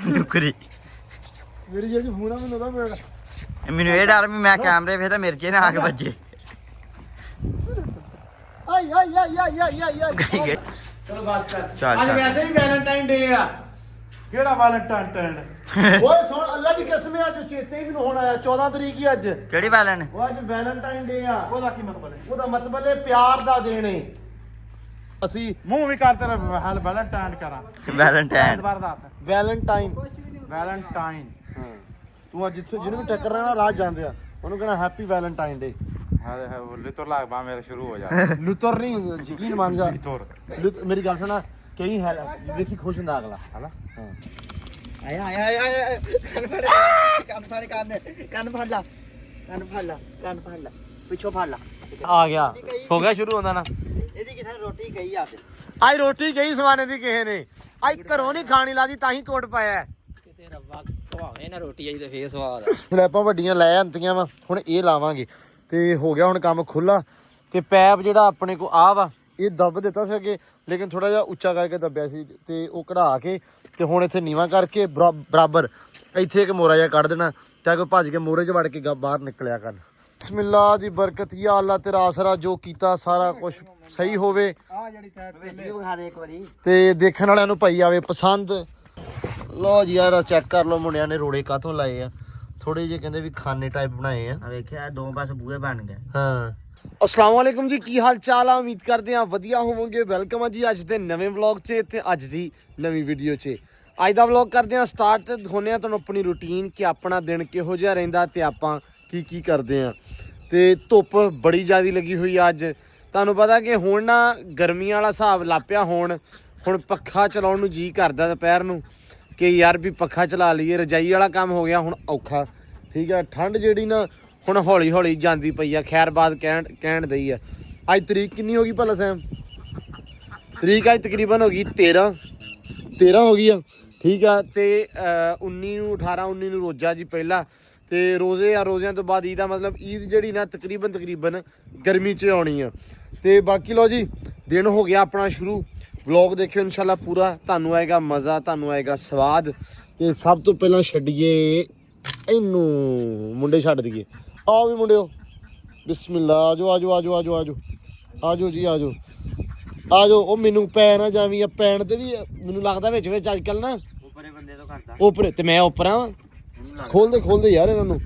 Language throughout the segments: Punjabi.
ਨੁਕਰੀ ਮੇਰੀ ਜਿਹੜੀ ਫੋਨ ਆ ਮੈਨੂੰ ਉਹਦਾ ਮੇਰਾ ਮੈਨੂੰ ਇਹ ਡਰ ਵੀ ਮੈਂ ਕੈਮਰੇ ਵੇਖਦਾ ਮੇਰੇ 'ਚ ਨਾ ਆ ਕੇ ਵੱਜੇ ਆਈ ਆਈ ਆਈ ਆਈ ਆਈ ਆਈ ਆਈ ਚਲੋ ਬਸ ਕਰ ਅੱਜ ਵੈਸੇ ਵੀ ਵੈਲੈਂਟਾਈਨ ਡੇ ਆ ਕਿਹੜਾ ਵੈਲੈਂਟਾਈਨ ਓਏ ਸੁਣ ਅੱਲਾ ਦੀ ਕਸਮ ਹੈ ਅੱਜ ਚੇਤੇ ਹੀ ਮੈਨੂੰ ਹੁਣ ਆਇਆ 14 ਤਰੀਕ ਹੀ ਅੱਜ ਕਿਹੜੀ ਵੈਲਨ ਉਹ ਅੱਜ ਵੈਲੈਂਟਾਈਨ ਡੇ ਆ ਉਹਦਾ ਕੀ ਮਤਲਬ ਹੈ ਉਹਦਾ ਮਤਲਬ ਹੈ ਪਿਆਰ ਦਾ ਦਿਨ ਹੈ ਅਸੀਂ ਮੂੰਹ ਵੀ ਕਰ ਤੇਰਾ ਹਾਲ ਵੈਲੈਂਟਾਈਨ ਕਰਾਂ ਵੈਲੈਂਟਾਈਨ ਦੁਬਾਰਾ ਦੱਸ ਵੈਲੈਂਟਾਈਨ ਵੈਲੈਂਟਾਈਨ ਤੂੰ ਅੱਜ ਜਿੱਥੇ ਜਿਹਨੂੰ ਵੀ ਟੱਕਰਨਾ ਨਾ ਰਾਹ ਜਾਂਦੇ ਆ ਉਹਨੂੰ ਕਹਿਣਾ ਹੈਪੀ ਵੈਲੈਂਟਾਈਨ ਡੇ ਹੈ ਬੋਲੇ ਤੋਂ ਲਾਗ ਬਾ ਮੇਰਾ ਸ਼ੁਰੂ ਹੋ ਜਾ ਲੁੱਤਰ ਨਹੀਂ ਯਕੀਨ ਮੰਨ ਜਾ ਤੋਰ ਮੇਰੀ ਗੱਲ ਸੁਣਾ ਕਈ ਹੈ ਵੇਖੀ ਖੁਸ਼ ਹੁੰਦਾ ਅਗਲਾ ਹਲਾ ਹਾਂ ਆਇਆ ਆਇਆ ਆਇਆ ਕੰਨ ਫੜ ਲਾ ਪਿੱਛੋਂ ਫੜ ਲਾ ਆ ਗਿਆ ਹੋ ਗਿਆ ਸ਼ੁਰੂ ਹੁੰਦਾ ਨਾ ਇਹਦੀ ਕਿਸੇ ਨੇ ਰੋਟੀ ਕਹੀ ਆ ਤੇ ਅੱਜ ਰੋਟੀ ਗਈ ਸਵਾਨੇ ਦੀ ਕਿਸੇ ਨੇ ਅੱਜ ਘਰੋਂ ਨਹੀਂ ਖਾਣੀ ਲਾਦੀ ਤਾਂ ਹੀ ਕੋਟ ਪਾਇਆ ਕਿਤੇ ਰੱਬਾ ਖਵਾਵੇ ਨਾ ਰੋਟੀ ਆਈ ਤੇ ਫੇਰ ਸਵਾਦ ਸਲੈਬਾਂ ਵੱਡੀਆਂ ਲੈ ਆਂਦੀਆਂ ਵਾ ਹੁਣ ਇਹ ਲਾਵਾਂਗੇ ਤੇ ਹੋ ਗਿਆ ਹੁਣ ਕੰਮ ਖੁੱਲਾ ਤੇ ਪੈਪ ਜਿਹੜਾ ਆਪਣੇ ਕੋ ਆ ਵਾ ਇਹ ਦੱਬ ਦਿੱਤਾ ਸੀ ਅੱਗੇ ਲੇਕਿਨ ਥੋੜਾ ਜਿਹਾ ਉੱਚਾ ਕਰਕੇ ਦੱਬਿਆ ਸੀ ਤੇ ਉਹ ਕਢਾ ਕੇ ਤੇ ਹੁਣ ਇੱਥੇ ਨੀਵਾਂ ਕਰਕੇ ਬਰਾਬਰ ਇੱਥੇ ਇੱਕ ਮੋਰਾ ਜਿਹਾ ਕੱਢ ਦੇਣਾ ਤਾਂ ਕੋਈ ਭੱਜ ਕੇ ਮੋਰੇ 'ਚ ਵੜ ਕੇ ਬਾਹਰ ਨਿਕਲਿਆ ਕਰਨ ਬਿਸਮਿਲ੍ਲਾ ਦੀ ਬਰਕਤ ਯਾ ਅੱਲਾ ਤੇਰਾ ਆਸਰਾ ਜੋ ਕੀਤਾ ਸਾਰਾ ਕੁਝ ਸਹੀ ਹੋਵੇ ਆ ਜਿਹੜੀ ਪੈਪ ਵਿਖਾ ਦੇ ਇੱਕ ਵਾਰੀ ਤੇ ਦੇਖਣ ਵਾਲਿਆਂ ਨੂੰ ਪਈ ਆਵੇ ਪਸੰਦ ਲੋ ਜੀ ਯਾਰ ਚੈੱਕ ਕਰ ਲੋ ਮੁੰਡਿਆਂ ਨੇ ਰੋੜੇ ਕਾਹਤੋਂ ਲਾਏ ਆ ਥੋੜੇ ਜਿਹੇ ਕਹਿੰਦੇ ਵੀ ਖਾਨੇ ਟਾਈਪ ਬਣਾਏ ਆ ਵੇਖਿਆ ਦੋ ਪਾਸੇ ਬੂਹੇ ਬਣ ਗਏ ਹਾਂ अस्सलाम वालेकुम जी की हाल चाल आ उम्मीद करते हैं वधिया होवोगे वेलकम है जी अज दे नवे व्लॉग च ते अज दी नवी वीडियो च अज दा व्लॉग करते हैं स्टार्ट होने तुहानूं अपनी रूटीन कि अपना दिन किहो जिहा रहिंदा ते आपां की करदे आ ते धुप्प बड़ी ज़्यादा लगी हुई अज तुहानूं पता कि हुण ना गर्मियां वाला हिसाब लापिया हुण पक्खा चलाउण नूं जी करदा दुपहर नूं कि यार भी पक्खा चला लईए रजाई वाला काम हो गया हुण औखा ठीक है ठंड जिहड़ी ना ਹੁਣ ਹੌਲੀ ਹੌਲੀ ਜਾਂਦੀ ਪਈ ਆ ਖੈਰਬਾਦ ਕਹਿਣ ਦਈ ਆ ਅੱਜ ਤਰੀਕ ਕਿੰਨੀ ਹੋ ਗਈ ਭਲਾ ਸੈਮ ਤਰੀਕ ਅੱਜ ਤਕਰੀਬਨ ਹੋ ਗਈ 13 ਹੋ ਗਈ ਆ ਠੀਕ ਆ ਤੇ 19 ਨੂੰ 18 19 ਨੂੰ ਰੋਜ਼ਾ ਜੀ ਪਹਿਲਾ ਤੇ ਰੋਜ਼ਿਆਂ ਤੋਂ ਬਾਅਦ ਈਦ ਦਾ ਮਤਲਬ ਈਦ ਜਿਹੜੀ ਨਾ ਤਕਰੀਬਨ ਗਰਮੀ 'ਚ ਆਉਣੀ ਆ ਤੇ ਬਾਕੀ ਲੋ ਜੀ ਦਿਨ ਹੋ ਗਿਆ ਆਪਣਾ ਸ਼ੁਰੂ ਵਲੌਗ ਦੇਖਿਓ ਇਨਸ਼ਾਅੱਲਾ ਪੂਰਾ ਤੁਹਾਨੂੰ ਆਏਗਾ ਮਜ਼ਾ ਤੁਹਾਨੂੰ ਆਏਗਾ ਸਵਾਦ ਤੇ ਸਭ ਤੋਂ ਪਹਿਲਾਂ ਛੱਡੀਏ ਇਹਨੂੰ ਮੁੰਡੇ ਛੱਡ ਦਈਏ ਆਓ ਵੀ ਮੁੰਡਿਓ ਬਿਸਮਿਲ੍ਲਾ ਆਜੋ ਜੀ ਆਜੋ ਉਹ ਮੈਨੂੰ ਪੈ ਨਾ ਜਾਵੀਂ ਆ ਪੈਣ ਤੇ ਵੀ ਮੈਨੂੰ ਲੱਗਦਾ ਵਿੱਚ ਅੱਜ ਕੱਲ ਨਾ ਉੱਪਰੇ ਬੰਦੇ ਤੋਂ ਕਰਦਾ ਉੱਪਰ ਤੇ ਮੈਂ ਉੱਪਰ ਆ ਖੋਲਦੇ ਯਾਰ ਇਹਨਾਂ ਨੂੰ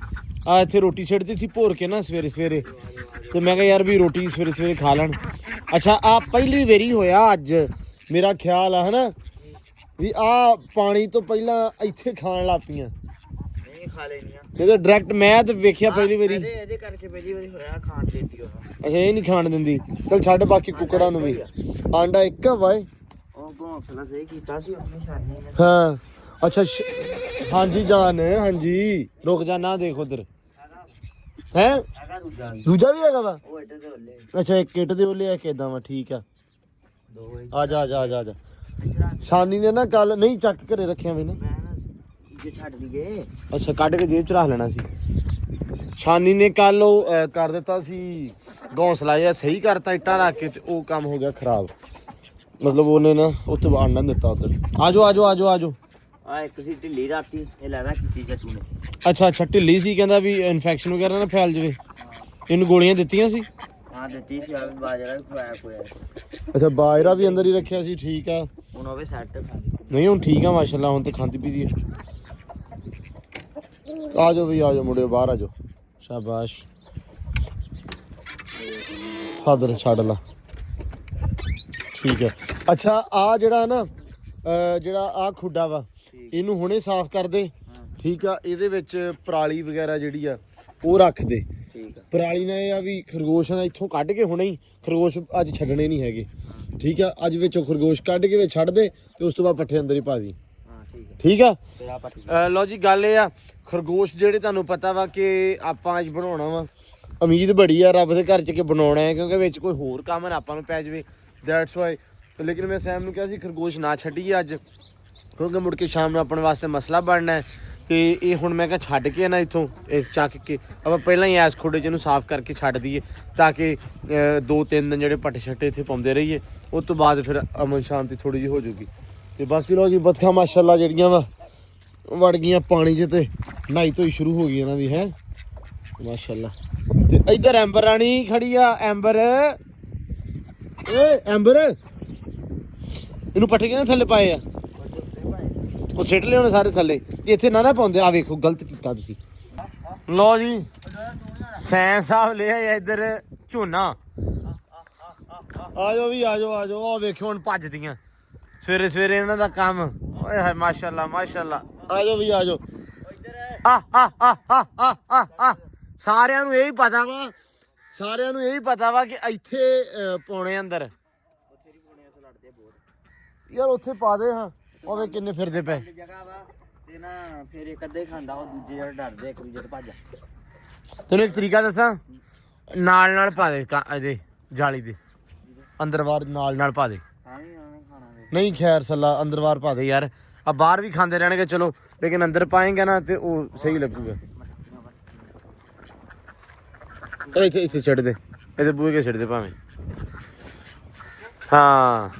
ਆ ਇੱਥੇ ਰੋਟੀ ਛੱਡਦੀ ਸੀ ਭੋਰ ਕੇ ਨਾ ਸਵੇਰੇ ਤੇ ਮੈਂ ਕਿਹਾ ਯਾਰ ਵੀ ਰੋਟੀ ਸਵੇਰੇ ਖਾ ਲੈਣ ਅੱਛਾ ਆ ਪਹਿਲੀ ਵਾਰੀ ਹੋਇਆ ਅੱਜ ਮੇਰਾ ਖਿਆਲ ਆ ਹਨਾ ਵੀ ਆ ਪਾਣੀ ਤੋਂ ਪਹਿਲਾਂ ਇੱਥੇ ਖਾਣ ਲੱਗ ਪਈਆਂ ਖਾ ਲੈਣੀਆਂ ਤੇ ਡਾਇਰੈਕਟ ਮੈਂ ਤੇ ਵੇਖਿਆ ਪਹਿਲੀ ਵਾਰੀ ਇਹਦੇ ਕਰਕੇ ਪਹਿਲੀ ਵਾਰੀ ਹੋਇਆ ਖਾਣ ਦੇਤੀ ਉਹ ਅੱਛਾ ਇਹ ਨਹੀਂ ਖਾਣ ਦਿੰਦੀ ਚਲ ਛੱਡ ਬਾਕੀ ਕੁੱਕੜਾਂ ਨੂੰ ਵੀ ਆਂਡਾ ਇੱਕ ਵਾਏ ਉਹ ਘੋਂਸਲਾ ਸਹੀ ਕੀਤਾ ਸੀ ਉਹਨੇ ਨਿਸ਼ਾਨੀ ਨੇ ਹਾਂ ਅੱਛਾ ਹਾਂਜੀ ਜਾਨ ਹਾਂਜੀ ਰੁਕ ਜਾ ਨਾ ਦੇਖ ਉਧਰ ਹੈ ਹੈਗਾ ਦੂਜਾ ਵੀ ਹੈਗਾ ਵਾ ਉਹ ਇੱਟ ਦੇ ਉੱਲੇ ਅੱਛਾ ਇੱਕ ਇੱਟ ਦੇ ਉੱਲੇ ਆ ਕਿਦਾਂ ਵਾ ਠੀਕ ਆ ਦੋ ਆ ਜਾ ਸ਼ਾਨੀ ਨੇ ਨਾ ਕੱਲ ਨਹੀਂ ਚੱਕ ਘਰੇ ਰੱਖਿਆ ਵੇ ਨਾ ਮੈਂ ਨਾ ਜੇ ਛੱਡ ਦਈਏ ਅੱਛਾ ਕੱਢ ਕੇ ਜੇਬ ਚ ਰੱਖ ਲੈਣਾ ਸੀ ਸ਼ਾਨੀ ਨੇ ਕੱਲ ਉਹ ਕਰ ਦਿੱਤਾ ਸੀ ਘੌਂਸਲਾ ਜਿਹਾ ਸਹੀ ਕਰਤਾ ਇੱਟਾਂ ਰੱਖ ਕੇ ਤੇ ਉਹ ਕੰਮ ਹੋ ਗਿਆ ਖਰਾਬ ਮਤਲਬ ਉਹਨੇ ਨਾ ਉੱਥੇ ਵੜਨ ਨਾ ਦਿੱਤਾ ਉਧਰ ਆਜੋ ਆ ਇੱਕ ਸੀ ਢਿੱਲੀ ਰਾਤੀ ਇਹ ਲੈਣਾ ਕੀਤੀ ਜੱਟੂ ਨੇ ਅੱਛਾ ਢਿੱਲੀ ਸੀ ਕਹਿੰਦਾ ਵੀ ਇਨਫੈਕਸ਼ਨ ਵਗੈਰਾ ਨਾ ਫੈਲ ਜਾਵੇ ਇਹਨੂੰ ਗੋਲੀਆਂ ਦਿੱਤੀਆਂ ਸੀ ਹਾਂ ਦਿੱਤੀ ਸੀ ਆ ਬਾਜਰਾ ਵੀ ਖਵਾਇਆ ਕੋਈ ਅੱਛਾ ਬਾਜਰਾ ਵੀ ਅੰਦਰ ਹੀ ਰੱਖਿਆ ਸੀ ਠੀਕ ਆ ਹੁਣ ਉਹ ਵੀ ਸੈੱਟ ਖਾਂਦੀ ਨਹੀਂ ਹੁਣ ਠੀਕ ਆ ਮਾਸ਼ਾਅੱਲਾ ਹੁਣ ਤੇ ਖਾਂਦੀ ਪੀਦੀ ਹੈ ਆਜੋ ਮੁੰਡਿਓ ਬਾਹਰ ਆਜੋ ਸ਼ਾਬਾਸ਼ ਸਾਦਰ ਛੱਡ ਲਾ ਠੀਕ ਹੈ ਅੱਛਾ ਆ ਜਿਹੜਾ ਨਾ ਜਿਹੜਾ ਆ ਖੁੱਡਾ ਵਾ ਇਹਨੂੰ ਹੁਣੇ ਸਾਫ਼ ਕਰ ਦੇ ਠੀਕ ਆ ਇਹਦੇ ਵਿੱਚ ਪਰਾਲੀ ਵਗੈਰਾ ਜਿਹੜੀ ਆ ਉਹ ਰੱਖ ਦੇ ਠੀਕ ਆ ਪਰਾਲੀ ਨਾਲ ਇਹ ਆ ਵੀ ਖਰਗੋਸ਼ ਨਾਲ ਇੱਥੋਂ ਕੱਢ ਕੇ ਹੁਣੇ ਹੀ ਖਰਗੋਸ਼ ਅੱਜ ਛੱਡਣੇ ਨਹੀਂ ਹੈਗੇ ਠੀਕ ਆ ਅੱਜ ਵਿੱਚੋਂ ਖਰਗੋਸ਼ ਕੱਢ ਕੇ ਵਿੱਚ ਛੱਡ ਦੇ ਤੇ ਉਸ ਤੋਂ ਬਾਅਦ ਪੱਠੇ ਅੰਦਰ ਹੀ ਪਾ ਦੀ ਹਾਂ ਠੀਕ ਆ ਲਓ ਜੀ ਗੱਲ ਇਹ ਆ ਖਰਗੋਸ਼ ਜਿਹੜੇ ਤੁਹਾਨੂੰ ਪਤਾ ਵਾ ਕਿ ਆਪਾਂ ਅੱਜ ਬਣਾਉਣਾ ਵਾ ਉਮੀਦ ਬੜੀ ਆ ਰੱਬ ਦੇ ਘਰ ਚ ਕਿ ਬਣਾਉਣਾ ਹੈ ਕਿਉਂਕਿ ਵਿੱਚ ਕੋਈ ਹੋਰ ਕੰਮ ਨਾ ਆਪਾਂ ਨੂੰ ਪੈ ਜਾਵੇ ਦੈਟਸ ਵਾਈ ਲੇਕਿਨ ਮੈਂ ਸੈਮ ਨੂੰ ਕਿਹਾ ਸੀ ਖਰਗੋਸ਼ ਨਾ ਛੱਡੀਏ ਅੱਜ ਕਿਉਂਕਿ ਮੁੜ ਕੇ ਸ਼ਾਮ ਨੂੰ ਆਪਣੇ ਵਾਸਤੇ ਮਸਲਾ ਬਣਨਾ ਹੈ ਤੇ ਇਹ ਹੁਣ ਮੈਂ ਕਿਹਾ ਛੱਡ ਕੇ ਨਾ ਇੱਥੋਂ ਇਹ ਚੱਕ ਕੇ ਆਪਾਂ ਪਹਿਲਾਂ ਹੀ ਐਸ ਖੋਡੇ 'ਚ ਇਹਨੂੰ ਸਾਫ਼ ਕਰਕੇ ਛੱਡ ਦਈਏ ਤਾਂ ਕਿ 2-3 ਦਿਨ ਜਿਹੜੇ ਪੱਟ ਛੱਟੇ ਇੱਥੇ ਪਾਉਂਦੇ ਰਹੀਏ ਉਸ ਤੋਂ ਬਾਅਦ ਫਿਰ ਅਮਨ ਸ਼ਾਂਤੀ ਥੋੜੀ ਜਿਹੀ ਹੋ ਜਾਊਗੀ ਤੇ ਬਾਕੀ ਲੋ ਜੀ ਬੱਤਖਾਂ ਮਾਸ਼ਾਅੱਲਾ ਜਿਹੜੀਆਂ ਵਾ ਵੜ ਗਈਆਂ ਪਾਣੀ 'ਚ ਤੇ ਨਹਾਈ ਧੋਈ ਸ਼ੁਰੂ ਹੋ ਗਈ ਇਹਨਾਂ ਦੀ ਹੈ ਮਾਸ਼ਾਅੱਲਾ। ਤੇ ਇੱਧਰ ਐਂਬਰ ਰਾਣੀ ਖੜੀ ਆ। ਐਂਬਰ ਓਏ ਐਂਬਰ ਇਹਨੂੰ ਪੱਠੇ ਕਿਹਨੇ ਥੱਲੇ ਪਾਏ ਆ? ਉਹ ਸਿੱਟ ਲਿਆਉਣੇ ਸਾਰੇ ਥੱਲੇ। ਇੱਥੇ ਨਾ ਪਾਉਂਦੇ। ਆ ਵੇਖੋ ਗਲਤ ਕੀਤਾ ਤੁਸੀਂ। ਲੋ ਜੀ ਸੈਂ ਸਾਹਿਬ ਲੈ ਆਏ ਇੱਧਰ ਝੋਨਾ। ਆਜੋ ਵੀ ਆਜੋ ਆਜੋ। ਆ ਵੇਖੋ ਹੁਣ ਭੱਜਦੀਆਂ ਸਵੇਰੇ ਸਵੇਰੇ ਇਹਨਾਂ ਦਾ ਕੰਮ। ਓਏ ਹਾਏ ਮਾਸ਼ਾਅੱਲਾ ਮਾਸ਼ਾਅੱਲਾ। ਆਜੋ ਵੀ ਆਜੋ। ਸਾਰਿਆਂ ਨੂੰ ਇਹੀ ਪਤਾ ਵਾ ਕਿ ਇੱਥੇ ਪਾਉਣੇ ਅੰਦਰ ਯਾਰ ਉੱਥੇ ਪਾ ਦੇ। ਹਾਂ ਉਹਦੇ ਕਿੰਨੇ ਫਿਰਦੇ ਪਏ ਜਗ੍ਹਾ ਵਾ ਤੇ ਨਾ ਫਿਰ ਇੱਕ ਅੱਧੇ ਖਾਂਦਾ ਉਹ ਦੂਜੇ ਜਿਹੜੇ ਡਰਦੇ ਇੱਕ ਦੂਜੇ ਤੋਂ ਭੱਜ। ਤੈਨੂੰ ਇੱਕ ਤਰੀਕਾ ਦੱਸਾਂ ਨਾਲ ਪਾ ਦੇ ਇਹਦੇ ਜਾਲੀ ਦੇ ਅੰਦਰ ਬਾਹਰ ਨਾਲ ਪਾ ਦੇ। ਨਹੀਂ ਖੈਰ ਸੱਲਾ ਅੰਦਰ ਬਾਹਰ ਪਾ ਦੇ ਯਾਰ। ਆ ਬਾਹਰ ਵੀ ਖਾਂਦੇ ਰਹਿਣਗੇ ਚਲੋ ਲੇਕਿਨ ਅੰਦਰ ਪਾਏਂਗੇ ਨਾ ਤੇ ਉਹ ਸਹੀ ਲੱਗੂਗਾ। ਇੱਥੇ ਛੱਡ ਦੇ ਇਹਦੇ ਬੂਹੇ ਕੇ ਛੱਡ ਦੇ ਭਾਵੇਂ। ਹਾਂ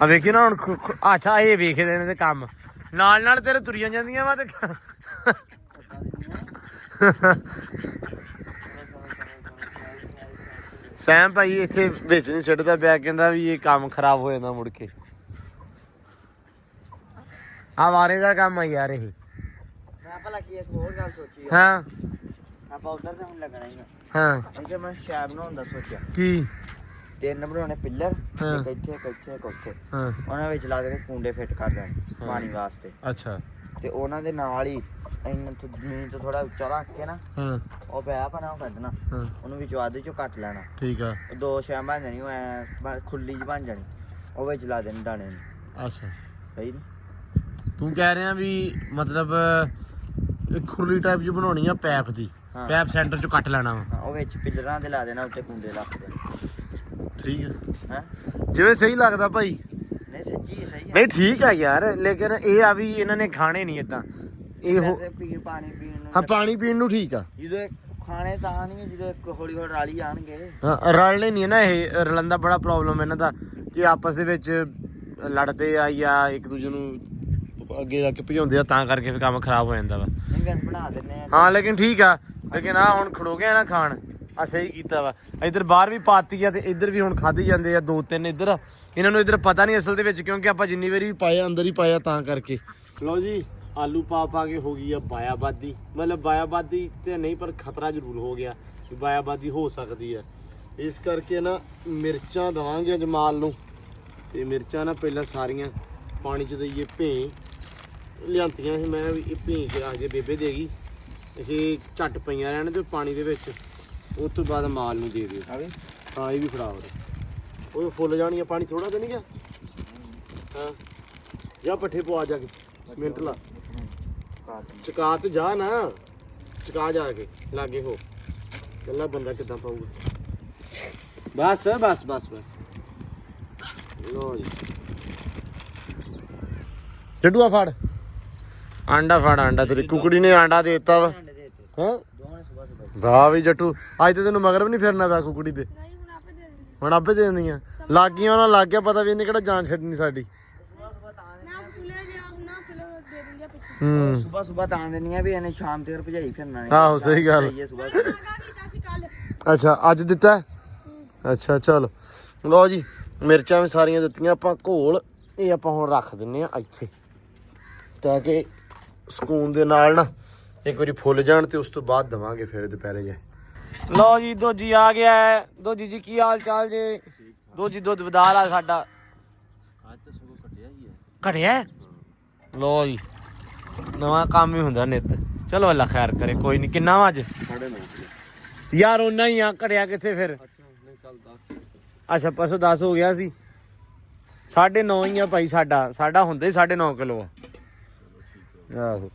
ਆ ਵੇਖੀ ਨਾ ਹੁਣ ਅੱਛਾ ਇਹ ਵੇਖਦੇ ਨੇ ਤੇ ਕੰਮ ਨਾਲ ਤੇਰੇ ਤੁਰੀਆਂ ਜਾਂਦੀਆਂ ਵਾ ਤੇ ਸੈਮ ਭਾਈ ਇੱਥੇ ਵਿੱਚ ਨਹੀਂ ਸਿੱਟਦਾ ਪਿਆ ਕਹਿੰਦਾ ਵੀ ਇਹ ਕੰਮ ਖਰਾਬ ਹੋ ਜਾਂਦਾ ਮੁੜ ਕੇ। ਆ ਵਾਰੇ ਦਾ ਕੰਮ ਆ ਯਾਰ ਇਹ। ਮੈਂ ਭਲਾ ਕੀ ਇੱਕ ਹੋਰ ਗੱਲ ਸੋਚੀ ਹਾਂ ਆਪਾਂ ਉਧਰ ਤੇ ਹੁਣ ਲੱਗਣਾ ਹੀ ਆ। ਹਾਂ ਇੱਥੇ ਮੈਂ ਸ਼ੈਬ ਬਣਾਉਣ ਦਾ ਸੋਚਿਆ। ਕੀ 3 ਬਣਾਉਣੇ ਪਿੱਲਰ ਹਾਂ। ਇੱਕ ਇੱਥੇ ਹਾਂ ਉਹਨਾਂ ਵਿੱਚ ਲਾ ਕੇ ਕੁੰਡੇ ਫਿੱਟ ਕਰ ਦੇਣੇ ਪਾਣੀ ਵਾਸਤੇ। ਅੱਛਾ ਤੇ ਉਹਨਾਂ ਦੇ ਨਾਲ ਹੀ ਇੰਨਾ ਤੋਂ ਜ਼ਮੀਨ ਤੋਂ ਥੋੜਾ ਉੱਚਾ ਰੱਖ ਕੇ ਨਾ ਹਾਂ ਉਹ ਪਿਆ ਪਨਾ ਉਹ ਕੱਢਣਾ ਹਾਂ ਉਹਨੂੰ ਵਿੱਚੋਂ ਅੱਧ ਚੋਂ ਕੱਟ ਲੈਣਾ। ਠੀਕ ਆ। ਉਹ 2 ਸ਼ੈਮ ਬਣ ਜਾਣੀ ਉਹ ਐ ਖੁੱਲੀ ਜਿਹੀ ਬਣ ਜਾਣੀ ਉਹ ਵਿੱਚ ਲਾ ਦੇਣੇ ਦਾਣੇ ਨੂੰ। ਅੱਛਾ ਸਹੀ ਨੀ? ਤੂੰ ਕਹਿ ਰਿਹਾ ਵੀ ਮਤਲਬ ਇੱਕ ਖੁਰਲੀ ਟਾਈਪ ਜੀ ਬਣਾਉਣੀ ਆ ਪੈਪ ਦੀ। ਹਾਂ। ਪੈਪ ਸੈਂਟਰ ਚੋਂ ਕੱਟ ਲੈਣਾ ਵਾ। ਹਾਂ ਉਹ ਵਿੱਚ ਪਿੱਲਰਾਂ ਦੇ ਲਾ ਦੇਣਾ ਉੱਤੇ ਕੁੰਡੇ ਰੱਖ ਦੇਣੇ। ਠੀਕ ਆ ਹੈ ਜਿਵੇਂ ਸਹੀ ਲੱਗਦਾ ਭਾਈ। ਨਹੀਂ ਸੱਚੀ ਸਹੀ ਹੈ। ਨਹੀਂ ਠੀਕ ਆ ਯਾਰ ਲੇਕਿਨ ਇਹ ਆ ਵੀ ਇਹਨਾਂ ਨੇ ਖਾਣੇ ਨਹੀਂ ਏਦਾਂ ਇਹ ਪਾਣੀ ਪੀਣ ਨੂੰ ਹਾਂ ਪਾਣੀ ਪੀਣ ਨੂੰ ਠੀਕ ਆ। ਜਦੋਂ ਖਾਣੇ ਤਾਂ ਨਹੀਂ ਜਦੋਂ ਇੱਕ ਹੌਲੀ ਹੌਲੀ ਰਾਲੀ ਆਣਗੇ। ਹਾਂ ਰਲਣੇ ਨਹੀਂ ਨਾ ਇਹ ਰਲਣ ਦਾ ਬੜਾ ਪ੍ਰੋਬਲਮ ਇਹਨਾਂ ਦਾ ਕਿ ਆਪਸ ਦੇ ਵਿੱਚ ਲੜਦੇ ਆ ਜਾਂ ਇੱਕ ਦੂਜੇ ਨੂੰ ਅੱਗੇ ਜਾ ਕੇ ਭਜਾਉਂਦੇ ਆ ਤਾਂ ਕਰਕੇ ਫਿਰ ਕੰਮ ਖਰਾਬ ਹੋ ਜਾਂਦਾ ਵਾ। ਨਹੀਂ ਗੱਲ ਬਣਾ ਦਿੰਨੇ ਆ। ਹਾਂ ਲੇਕਿਨ ਠੀਕ ਆ ਲੇਕਿਨ ਆ ਹੁਣ ਖੜੋ ਗਿਆ ਨਾ ਖਾਣ ਆ ਸਹੀ ਕੀਤਾ ਵਾ। ਇੱਧਰ ਬਾਹਰ ਵੀ ਪਾਤੀ ਆ ਤੇ ਇੱਧਰ ਵੀ ਹੁਣ ਖਾਧੀ ਜਾਂਦੇ ਆ 2-3 ਇੱਧਰ। ਇਹਨਾਂ ਨੂੰ ਇੱਧਰ ਪਤਾ ਨਹੀਂ ਅਸਲ ਦੇ ਵਿੱਚ ਕਿਉਂਕਿ ਆਪਾਂ ਜਿੰਨੀ ਵਾਰੀ ਵੀ ਪਾਇਆ ਅੰਦਰ ਹੀ ਪਾਇਆ ਤਾਂ ਕਰਕੇ। ਲਓ ਜੀ ਆਲੂ ਪਾ ਕੇ ਹੋ ਗਈ ਆ ਬਾਇਆਬਾਦੀ। ਮਤਲਬ ਬਾਇਆਬਾਦੀ ਤੇ ਨਹੀਂ ਪਰ ਖਤਰਾ ਜ਼ਰੂਰ ਹੋ ਗਿਆ ਕਿ ਬਾਇਆਬਾਦੀ ਹੋ ਸਕਦੀ ਆ। ਇਸ ਕਰਕੇ ਨਾ ਮਿਰਚਾਂ ਦਵਾਂਗੇ ਜਮਾਲ ਨੂੰ ਤੇ ਮਿਰਚਾਂ ਨਾ ਪਹਿਲਾਂ ਸਾਰੀਆਂ ਪਾਣੀ 'ਚ ਦਈਏ ਭੇਂ ਲਿਆਂਤੀਆਂ ਸੀ ਮੈਂ ਵੀ ਇਹ ਭੇਂ ਕੇ ਰੱਖ ਕੇ ਬੇਬੇ ਦੇ ਗਈ। ਇਹ ਝੱਟ ਪਈਆਂ ਰਹਿਣ ਤੇ ਪਾਣੀ ਦੇ ਵਿੱਚ ਉਸ ਤੋਂ ਬਾਅਦ ਮਾਲ ਨੂੰ ਦੇ ਦਿਓ। ਹਾਂ ਇਹ ਵੀ ਫੜਾ ਉਹ ਫੁੱਲ ਜਾਣੀਆਂ ਪਾਣੀ ਥੋੜਾ ਤਾਂ ਨਹੀਂ ਗਿਆ। ਹਾਂ ਜਾਂ ਪੱਠੇ ਪਵਾ ਜਾ ਕੇ ਮਿੰਟ ਲਾ ਚਕਾ ਤੇ ਜਾ ਨਾ ਚਕਾ ਜਾ ਕੇ ਲਾਗੇ ਹੋ ਕੱਲਾ ਬੰਦਾ ਕਿੱਦਾਂ ਪਾਊਗਾ। ਬਸ ਬਸ ਬਸ ਬਸ ਲੋ ਜੀ ਜੱਡੂਆ ਫੜ ਆਂਡਾ ਤੇਰੀ ਕੁਕੜੀ ਨੇ ਆਂਡਾ ਦੇ ਦਿੱਤਾ ਵਾ। ਹਾਂ ਵਾਹ ਵੀ ਜੱਟੂ ਅੱਜ ਤੇ ਤੈਨੂੰ ਮਗਰ ਵੀ ਨਹੀਂ ਫਿਰਨਾ ਪਿਆ ਕੁਕੜੀ ਦੇ। ਹੁਣ ਆਪੇ ਦੇ ਦਿੰਦੀਆਂ ਲੱਗ ਗਈਆਂ ਉਹਨਾਂ ਲੱਗ ਗਿਆ ਪਤਾ ਵੀ ਇਹਨੇ ਕਿਹੜਾ ਜਾਨ ਛੱਡਣੀ ਸਾਡੀ। ਸੁਬਾ ਤਾਂ ਦੇਣੀ ਆ ਵੀ ਇਹਨੇ ਸ਼ਾਮ ਤੱਕ ਭਜਾਈ ਫਿਰਨਾ। ਆਹੋ ਸਹੀ ਗੱਲ। ਅੱਛਾ ਅੱਜ ਦਿੱਤਾ। ਅੱਛਾ ਚਲੋ ਲਓ ਜੀ ਮਿਰਚਾਂ ਵੀ ਸਾਰੀਆਂ ਦਿੱਤੀਆਂ ਆਪਾਂ ਘੋਲ। ਇਹ ਆਪਾਂ ਹੁਣ ਰੱਖ ਦਿੰਨੇ ਆ ਇੱਥੇ ਤਾਂ ਕਿ ਸਕੂਨ ਦੇ ਨਾਲ ਨਾ ਇੱਕ ਵਾਰੀ ਫੁੱਲ ਜਾਣ ਤੇ ਉਸ ਤੋਂ ਬਾਅਦ ਦਵਾਂਗੇ ਫਿਰ ਦੁਪਹਿਰੇ ਜੇ। ਲਓ ਜੀ ਦੋਜੀ ਆ ਗਿਆ ਹੈ। ਦੋਜੀ ਜੀ ਕੀ ਹਾਲ ਚਾਲ ਜੇ? ਦੋਜੀ ਦੁੱਧ ਵਧਾ ਲਾ ਸਾਡਾ। ਅੱਜ ਤਾਂ ਸਗੋਂ ਘਟਿਆ ਹੀ ਹੈ। ਘਟਿਆ? ਲਓ ਜੀ ਨਵਾਂ ਕੰਮ ਹੀ ਹੁੰਦਾ ਨਿੱਤ। ਚਲੋ ਅੱਲਾ ਖੈਰ ਕਰੇ ਕੋਈ ਨਹੀਂ। ਕਿੰਨਾ ਵਾ ਅੱਜ? 9.5 ਯਾਰ ਉਹਨਾਂ ਹੀ ਆ ਘਟਿਆ ਕਿੱਥੇ ਫਿਰ? ਅੱਛਾ ਪਰਸੋਂ 10 ਹੋ ਗਿਆ ਸੀ। 9.5 ਹੀ ਆ ਭਾਈ ਸਾਡਾ ਹੁੰਦਾ ਹੀ 9.5 ਕਿਲੋ ਆ। ਆਹੋ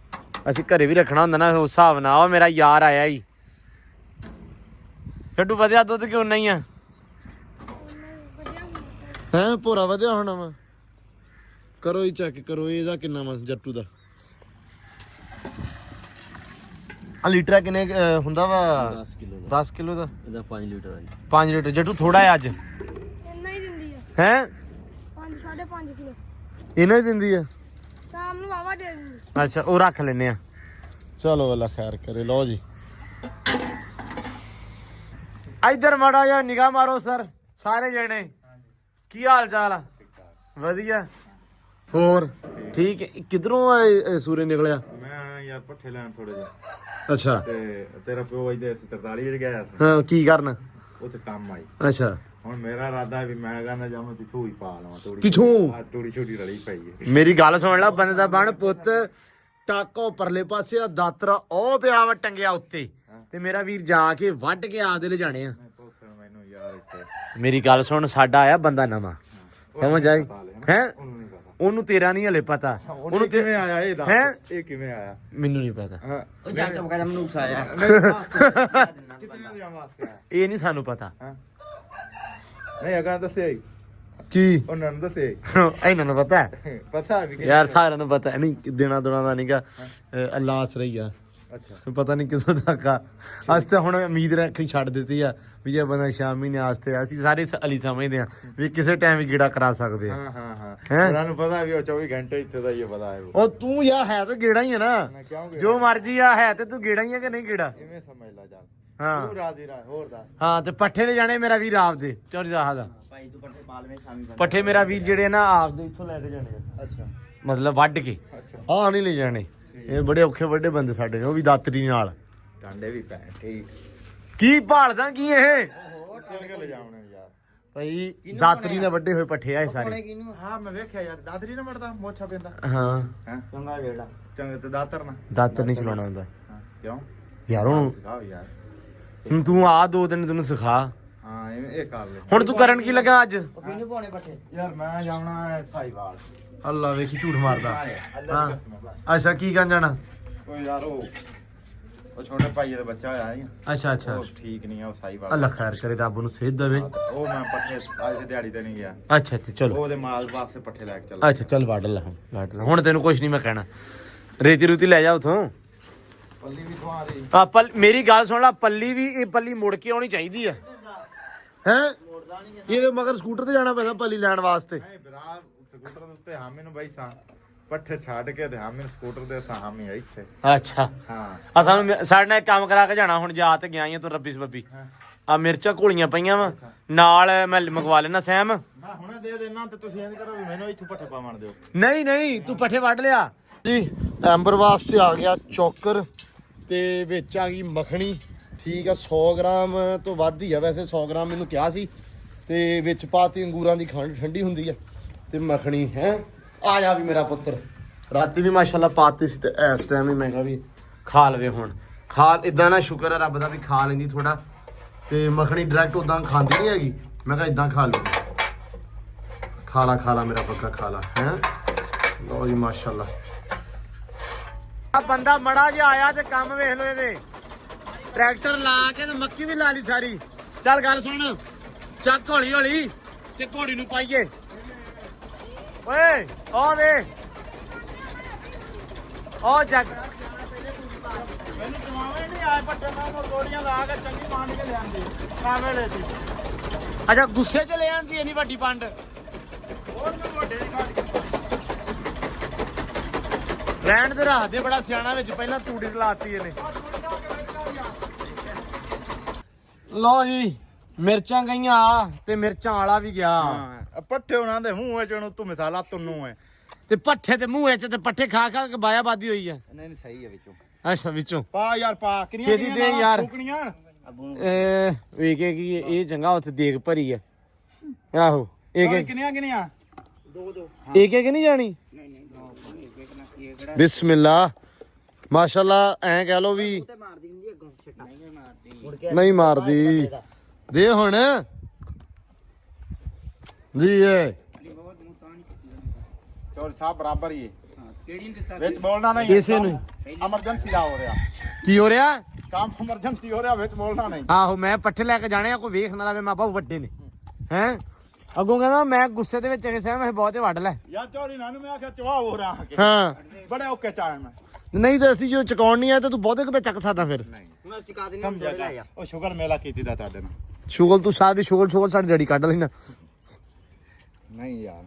ਅਸੀਂ ਘਰੇ ਵੀ ਰੱਖਣਾ ਹੁੰਦਾ ਨਾ ਉਸ ਹਿਸਾਬ ਨਾਲ। ਉਹ ਮੇਰਾ ਯਾਰ ਆਇਆ ਹੀ ਛੱਡੂ ਵਧਿਆ ਦੁੱਧ ਕਿਉਂ ਨਹੀਂ ਆ? ਹੈਂ ਭੋਰਾ ਵਧਿਆ ਹੋਣਾ ਵਾ। ਕਰੋ ਹੀ ਚੈੱਕ ਕਰੋ ਇਹਦਾ ਕਿੰਨਾ ਵਾ ਜੱਟੂ ਦਾ। ਆ ਲੀਟਰ ਕਿੰਨੇ ਹੁੰਦਾ ਵਾ 10 ਕਿਲੋ 10 ਕਿਲੋ ਦਾ ਇਹਦਾ 5 ਲੀਟਰ ਆ ਜੀ 5 ਲੀਟਰ ਜੱਟੂ ਥੋੜਾ ਹੈ ਅੱਜ ਇੰਨਾ ਹੀ ਦਿੰਦੀ ਆ ਹੈ 5 5.5 ਕਿਲੋ ਇਹਨਾਂ ਹੀ ਦਿੰਦੀ ਆ ਸ਼ਾਮ ਨੂੰ ਵਾਵਾ ਦੇ ਦਿੰਦੀ ਅੱਛਾ ਉਹ ਰੱਖ ਲੈਨੇ ਆ ਚਲੋ ਅੱਲਾ ਖੈਰ ਕਰੇ ਲਓ ਜੀ ਇੱਧਰ ਮਾੜਾ ਜਿਹਾ ਨਿਗਾਹ ਮਾਰੋ ਸਰ ਸਾਰੇ ਜਣੇ ਕੀ ਹਾਲ ਚਾਲ ਆ ਵਧੀਆ ਹੋਰ ਠੀਕ ਹੈ ਕਿਧਰੋਂ ਸੂਰਜ ਨਿਕਲਿਆ ਮੈਂ ਯਾਰ ਪੱਠੇ ਲੈਣ ਥੋੜੇ ਜਿਹਾ ਅੱਛਾ ਤੇ ਤੇਰਾ ਪਿਓ ਇਹਦੇ 43 ਵਿੱਚ ਗਿਆ ਸੀ ਹਾਂ ਕੀ ਕਰਨ ਉੱਥੇ ਕੰਮ ਆਈ ਅੱਛਾ ਹੁਣ ਮੇਰਾ ਇਰਾਦਾ ਵੀ ਮੈਂ ਕਹਿੰਦਾ ਜਾਂ ਮੈਂ ਤਿੱਥੋਂ ਹੀ ਪਾ ਲਵਾਂ ਥੋੜੀ ਕਿੱਥੋਂ? ਥੋੜੀ ਛੋਟੀ ਰਲੀ ਪਈ ਹੈ ਮੇਰੀ ਗੱਲ ਸੁਣ ਲੈ ਬੰਦੇ ਦਾ ਬਣ ਪੁੱਤ ਟਾਕੋ ਪਰਲੇ ਪਾਸੇ ਆ ਦਾਤਰਾ ਉਹ ਪਿਆ ਵਾ ਟੰਗਿਆ ਉੱਤੇ ਤੇ ਮੇਰਾ ਵੀਰ ਜਾ ਕੇ ਵੱਢ ਕੇ ਆਪਦੇ ਲੈ ਜਾਣੇ ਆ ਪੁੱਛਣ ਮੈਨੂੰ ਯਾਰ ਇੱਥੇ ਮੇਰੀ ਗੱਲ ਸੁਣ ਸਾਡਾ ਆਇਆ ਬੰਦਾ ਨਵਾਂ ਸਮਝ ਆਈ ਹੈ ਉਹਨੂੰ ਨਹੀਂ ਪਤਾ ਉਹਨੂੰ ਤੇਰਾ ਨਹੀਂ ਹਲੇ ਪਤਾ ਉਹਨੂੰ ਕਿਵੇਂ ਆਇਆ ਇਹ ਦੱਸ ਹੈਂ? ਇਹ ਕਿਵੇਂ ਆਇਆ ਮੈਨੂੰ ਨਹੀਂ ਪਤਾ ਹਾਂ ਉਹ ਚਾਚਾ ਕਹਿੰਦਾ ਮੈਨੂੰ ਉਕਸਾਇਆ ਕਿਤਨੇ ਦੇ ਵਾਸਤੇ ਆਇਆ ਇਹ ਨਹੀਂ ਸਾਨੂੰ ਪਤਾ ਹਾਂ ਨਹੀਂ ਅਗਾ ਦੱਸੇ ਕੀ ਉਹਨਾਂ ਨੂੰ ਦੱਸੇ ਇਹਨਾਂ ਨੂੰ ਪਤਾ ਹੈ। ਪਤਾ ਵੀ ਯਾਰ ਸਾਰਿਆਂ ਨੂੰ ਪਤਾ ਨਹੀਂ ਦੇਣਾ ਦੋਣਾ ਦਾ ਨਹੀਂਗਾ ਅੱਲਾਹ ਆਸਰਾ ਹੀ ਆ ਅੱਛਾ ਪਤਾ ਨਹੀਂ ਕਿਸੋਂ ਤੱਕ ਆ ਅੱਜ ਤੇ ਹੁਣ ਉਮੀਦ ਰੱਖਣੀ ਛੱਡ ਦਿੱਤੀ ਆ ਵੀ ਜੇ ਬੰਦਾ ਸ਼ਾਮੀ ਨੇ ਆਸਤੇ ਅਸੀਂ ਸਾਰੇ ਅਲੀ ਸਮਝਦੇ ਆ ਵੀ ਕਿਸੇ ਟਾਈਮ ਵੀ ਗੇੜਾ ਕਰਾ ਸਕਦੇ ਆ ਹਾਂ ਹਾਂ ਹਾਂ ਹੈਂ? ਉਹਨਾਂ ਨੂੰ ਪਤਾ ਵੀ ਉਹ 24 ਘੰਟੇ ਇੱਥੇ ਦਾ ਹੀ ਪਤਾ ਹੈ ਉਹ ਤੂੰ ਯਾਰ ਹੈ ਤਾਂ ਗੇੜਾ ਹੀ ਆ ਨਾ ਮੈਂ ਕਿਉਂ ਗਿਆ ਜੋ ਮਰਜੀ ਆ ਹੈ ਤੇ ਤੂੰ ਗੇੜਾ ਹੀ ਆ ਕਿ ਨਹੀਂ ਗੇੜਾ ਇਵੇਂ ਸਮਝ ਲਾ ਜਾ ਹਾਂ ਤੂੰ ਰਾਜੀ ਰਾ ਹੋਰ ਦਾ ਹਾਂ ਤੇ ਪੱਠੇ ਤੇ ਜਾਣੇ ਮੇਰਾ ਵੀਰ ਆਪਦੇ ਚੋਰੀ ਦਾ ਭਾਈ ਤੂੰ ਪੱਠੇ ਪਾਲਵੇਂ ਸ਼ਾਮੀ ਪੱਠੇ ਮੇਰਾ ਵੀਰ ਜਿਹੜੇ ਨਾ ਆਪਦੇ ਇੱਥੋਂ ਲੈ ਕੇ ਜਾਣੇ ਆ ਅੱਛਾ ਮਤਲਬ ਵੱਢ ਕੇ ਅੱਛਾ ਆਹ ਨਹੀਂ ਲੈ ਜਾਣੇ ਇਹ ਬੜੇ ਔਖੇ ਵੱਡੇ ਬੰਦੇ ਸਾਡੇ ਨੇ ਉਹ ਵੀ ਦਾਤਰੀ ਨਾਲ ਡਾਂਡੇ ਵੀ ਪੈ ਠੀਕ ਕੀ ਭਾਲਦਾ ਕੀ ਇਹ ਚੱਲ ਕੇ ਲੈ ਜਾਉਣੇ ਯਾਰ ਭਾਈ ਦਾਤਰੀ ਨਾਲ ਵੱਡੇ ਹੋਏ ਪੱਠੇ ਆ ਇਹ ਸਾਰੇ ਕਿਨੂੰ ਹਾਂ ਮੈਂ ਵੇਖਿਆ ਯਾਰ ਦਾਦਰੀ ਨਾ ਮੜਦਾ ਮੋਛਾ ਪੈਂਦਾ ਹਾਂ ਹੈ ਚੰਗਾ ਜਿਹੜਾ ਚੰਗੇ ਤੇ ਦਾਤਰ ਨਾ ਦਾਤਰ ਨਹੀਂ ਚਲਾਉਣਾ ਹੁੰਦਾ ਹਾਂ ਕਿਉਂ ਯਾਰ ਹੁਣ ਸਿਖਾਓ ਯਾਰ ਹੁਣ ਤੂੰ ਆ 2 ਦਿਨ ਤੈਨੂੰ ਸਿਖਾ ਹਾਂ ਇਹ ਕਰ ਲੈ ਹੁਣ ਤੂੰ ਕਰਨ ਕੀ ਲੱਗਾ ਅੱਜ ਉਹ ਕਿਨੂੰ ਪਾਉਣੇ ਪੱਠੇ ਯਾਰ ਮੈਂ ਜਾਣਾ ਹੈ ਸਾਈਵਾਲ ਅੱਲਾ ਵੇਖੀ ਝੂਠ ਮਾਰਦਾ ਅੱਲਾ ਦੀ ਕਸਮ ਹੈ ਅੱਛਾ ਕੀ ਕਰਨ ਜਾਣਾ ਉਹ ਯਾਰ ਉਹ ਛੋਟੇ ਭਾਈ ਦਾ ਬੱਚਾ ਹੋਇਆ ਸੀ ਅੱਛਾ ਅੱਛਾ ਉਹ ਠੀਕ ਨਹੀਂ ਆ ਉਹ ਸਾਈਵਾਲ ਅੱਲਾ ਖੈਰ ਕਰੇ ਰੱਬ ਨੂੰ ਸਿਹਤ ਦੇਵੇ ਉਹ ਮੈਂ ਪੱਠੇ ਅੱਜ ਦਿਹਾੜੀ ਤੇ ਨਹੀਂ ਗਿਆ ਅੱਛਾ ਤੇ ਚਲੋ ਉਹਦੇ ਮਾਲ ਵਾਸਤੇ ਪੱਠੇ ਲੈ ਕੇ ਚੱਲ ਅੱਛਾ ਚੱਲ ਵੱਢ ਲੈ ਹੁਣ ਤੈਨੂੰ ਕੁਝ ਨਹੀਂ ਮੈਂ ਕਹਿਣਾ ਰੇਤੀ ਰੂਤੀ ਲੈ ਜਾ ਉਥੋਂ ਪੱਲੀ ਵੀ ਖਵਾ ਦੇ ਆ ਮੇਰੀ ਗੱਲ ਸੁਣ ਲੈ ਪੱਲੀ ਵੀ ਇਹ ਪੱਲੀ ਮੁੜ ਕੇ ਆਉਣੀ ਚਾਹੀਦੀ ਆ ਹੈ ਇਹਦੇ ਮਗਰ ਸਕੂਟਰ ਤੇ ਜਾਣਾ ਪੈਂਦਾ ਪੱਲੀ ਲੈਣ ਵਾਸਤੇ ਨਹੀਂ ਬਰਾ ਸਕੂਟਰ ਦੇ ਉੱਤੇ ਹਾਂ ਮੈਨੂੰ ਬਾਈ ਸਾਂ ਪੱਠੇ ਛੱਡ ਕੇ ਤੇ ਹਾਂ ਮੈਨੂੰ ਸਕੂਟਰ ਦੇ ਸਾਂ ਹਾਂ ਮੈਂ ਇੱਥੇ ਅੱਛਾ ਹਾਂ ਆ ਸਾਨੂੰ ਸਾਡੇ ਨਾਲ ਇੱਕ ਕੰਮ ਕਰਾ ਕੇ ਜਾਣਾ ਹੁਣ ਜਾ ਤੇ ਗਿਆ ਹੀ ਤੂੰ ਰੱਬੀ ਸਬੱਬੀ ਆ ਮਿਰਚਾਂ ਘੋਲੀਆਂ ਪਈਆਂ ਵਾ ਨਾਲ ਮੈਂ ਮੰਗਵਾ ਲੈਣਾ ਸੈਮ ਮੈਂ ਹੁਣੇ ਦੇ ਦੇਣਾ ਤੇ ਤੁਸੀਂ ਇੰਜ ਕਰੋ ਵੀ ਮੈਨੂੰ ਇੱਥੋਂ ਪੱਠੇ ਪਾਵਣ ਦਿਓ ਨਹੀਂ ਨਹੀਂ ਤੂੰ ਪੱਠੇ ਵੱਢ ਲਿਆ ਜੀ ਐਂਬਰ ਵਾਸਤੇ ਆ ਗਿਆ ਚੋਕਰ ਤੇ ਵਿੱਚ ਆ ਗਈ ਮੱਖਣੀ ਠੀਕ ਆ 100 ਗ੍ਰਾਮ ਤੋਂ ਵੱਧ ਹੀ ਆ ਵੈਸੇ 100 ਗ੍ਰਾਮ ਮੈਨੂੰ ਕਿਹਾ ਸੀ ਤੇ ਵਿੱਚ ਪਾਤੀ ਅੰਗੂਰਾਂ ਦੀ ਖੰਡ ਠੰਡੀ ਹੁੰਦੀ ਆ ਤੇ ਮੱਖਣੀ ਹੈ ਆ ਜਾ ਵੀ ਮੇਰਾ ਪੁੱਤਰ ਰਾਤੀ ਵੀ ਮਾਸ਼ਾਅੱਲਾ ਪਾਤੀ ਸੀ ਤੇ ਇਸ ਟਾਈਮ ਵੀ ਮੈਂ ਕਿਹਾ ਵੀ ਖਾ ਲਵੇ ਹੁਣ ਖਾ ਇਦਾਂ ਨਾ ਸ਼ੁਕਰ ਹੈ ਰੱਬ ਦਾ ਵੀ ਖਾ ਲੈਂਦੀ ਥੋੜਾ ਤੇ ਮੱਖਣੀ ਡਾਇਰੈਕਟ ਉਦਾਂ ਖਾਂਦੀ ਨਹੀਂ ਹੈਗੀ ਮੈਂ ਕਿਹਾ ਇਦਾਂ ਖਾ ਲਓ ਖਾ ਲਾ ਮੇਰਾ ਪੱਕਾ ਖਾ ਲਾ ਹੈ ਲਓ ਜੀ ਮਾਸ਼ਾਅੱਲਾ ਆ ਬੰਦਾ ਮੜਾ ਜਿਹਾ ਆਇਆ ਤੇ ਕੰਮ ਵੇਖ ਲੋ ਇਹਦੇ ਟਰੈਕਟਰ ਲਾ ਕੇ ਤੇ ਮੱਕੀ ਵੀ ਲਾ ਲਈ ਸਾਰੀ ਚੱਲ ਗੱਲ ਸੁਣ ਚੱਕ ਹੌਲੀ ਹੌਲੀ ਤੇ ਘੋੜੀ ਨੂੰ ਪਾਈਏ ਓਏ ਆ ਦੇ ਆ ਜੱਗ ਮੈਨੂੰ ਜਮਾਵੇ ਨਹੀਂ ਆਏ ਪੱਠੇ ਮੈਂ ਗੋਲੀਆਂ ਲਾ ਕੇ ਚੰਗੀ ਮਾਂਡ ਕੇ ਲਿਆਂਦੀ ਕਾਵੇਂ ਲੈ ਸੀ ਅੱਛਾ ਗੁੱਸੇ 'ਚ ਲੈ ਆਂਦੀ ਇੰਨੀ ਵੱਡੀ ਪੰਡ ਹੋਰ ਮੈਂ ਵੱਡੇ ਦੀ ਖਾੜ ਰਹਿਣ ਦੇ ਰਾਹ ਦੇ ਬੜਾ ਸਿਆਣਾ ਵਿੱਚ ਪਹਿਲਾਂ ਤੂੜੀ ਲਾਤੀ ਇਹਨੇ ਲੋ ਜੀ ਮਿਰਚਾਂ ਗਈਆਂ ਤੇ ਮਿਰਚਾਂ ਵਾਲਾ ਵੀ ਗਿਆ ਹਾਂ ਪੱਠੇ ਉਹਨਾਂ ਦੇ ਮੂੰਹ ਵਿੱਚ ਉਹਨੂੰ ਤੂੰ ਮਿਸਾਲਾ ਤੁੰਨੂ ਹੈ ਤੇ ਪੱਠੇ ਤੇ ਮੂੰਹ ਵਿੱਚ ਤੇ ਪੱਠੇ ਖਾ ਕੇ ਬਾਇਆਬਾਦੀ ਹੋਈ ਹੈ ਨਹੀਂ ਸਹੀ ਹੈ ਵਿੱਚੋਂ ਅੱਛਾ ਵਿੱਚੋਂ ਪਾ ਯਾਰ ਪਾ ਕਿੰਨੀਆਂ ਛੇਤੀ ਦੇ ਯਾਰ ਫੂਕਣੀਆਂ ਵੇਖੇ ਕੀ ਇਹ ਚੰਗਾ ਉੱਥੇ ਦੇਖ ਭਰੀ ਆ ਆਹੋ ਇੱਕ ਕਿੰਨੀਆਂ ਇੱਕ ਨਹੀਂ ਜਾਣੀ ਬਿਸਮਿਲ੍ਲਾ ਮਾਸ਼ਾਅੱਲਾ ਐਂ ਕਹਿ ਲੋ ਵੀ ਮਾਰਦੀ ਹੁੰਦੀ ਅੱਗੋਂ ਛੱਟਾ ਨਹੀਂ ਮਾਰਦੀ ਨਹੀਂ ਮਾਰਦੀ ਦੇ ਹੁਣ ਜੀ ਇਹ ਚੋਰ ਸਾਹਿਬ ਬਰਾਬਰ ਹੀ ਹੈ ਵਿੱਚ ਬੋਲਣਾ ਨਹੀਂ ਇਸੇ ਨੂੰ ਐਮਰਜੈਂਸੀ ਦਾ ਹੋ ਰਿਹਾ ਕੀ ਹੋ ਰਿਹਾ ਕੰਮ ਐਮਰਜੈਂਸੀ ਹੋ ਰਿਹਾ ਵਿੱਚ ਬੋਲਣਾ ਨਹੀਂ ਆਹੋ ਮੈਂ ਪੱਠੇ ਲੈ ਕੇ ਜਾਣੇ ਆ ਕੋਈ ਵੇਖ ਨਾ ਲਵੇ ਮੈਂ ਬਹੁਤ ਵੱਡੇ ਨੇ ਹੈ ਅੱਗੋਂ ਕਹਿੰਦਾ ਮੈਂ ਗੁੱਸੇ ਦੇ ਵਿੱਚ ਕਿਸੇ ਮੈਂ ਬਹੁਤੇ ਵੱਢ ਲੈ ਯਾਰ ਚੋਰੀ ਨਾਨੂੰ ਮੈਂ ਆਖਿਆ ਚਵਾ ਹੋ ਰਿਹਾ ਹਾਂ ਬੜੇ ਓਕੇ ਚਾਹ ਮੈਂ ਨਹੀਂ ਤਾਂ ਅਸੀਂ ਜੋ ਚਕਾਉਣ ਨਹੀਂ ਆਏ ਤਾਂ ਤੂੰ ਬਹੁਤੇ ਕਿਤੇ ਚੱਕ ਸਕਦਾ ਫਿਰ ਹੁਣ ਅਸੀਂ ਕਾਦੇ ਸਮਝਿਆ ਕਰ ਉਹ ਸ਼ੁਗਰ ਮੇਲਾ ਕੀਤੀ ਦਾ ਤੁਹਾਡੇ ਨਾਲ ਸ਼ੁਗਲ ਤੂੰ ਸਾਡੀ ਸ਼ੁਗਲ ਸਾਡੀ ਡੈਡੀ ਕੱਢ ਲੈਣਾ ਨਹੀਂ ਯਾਰ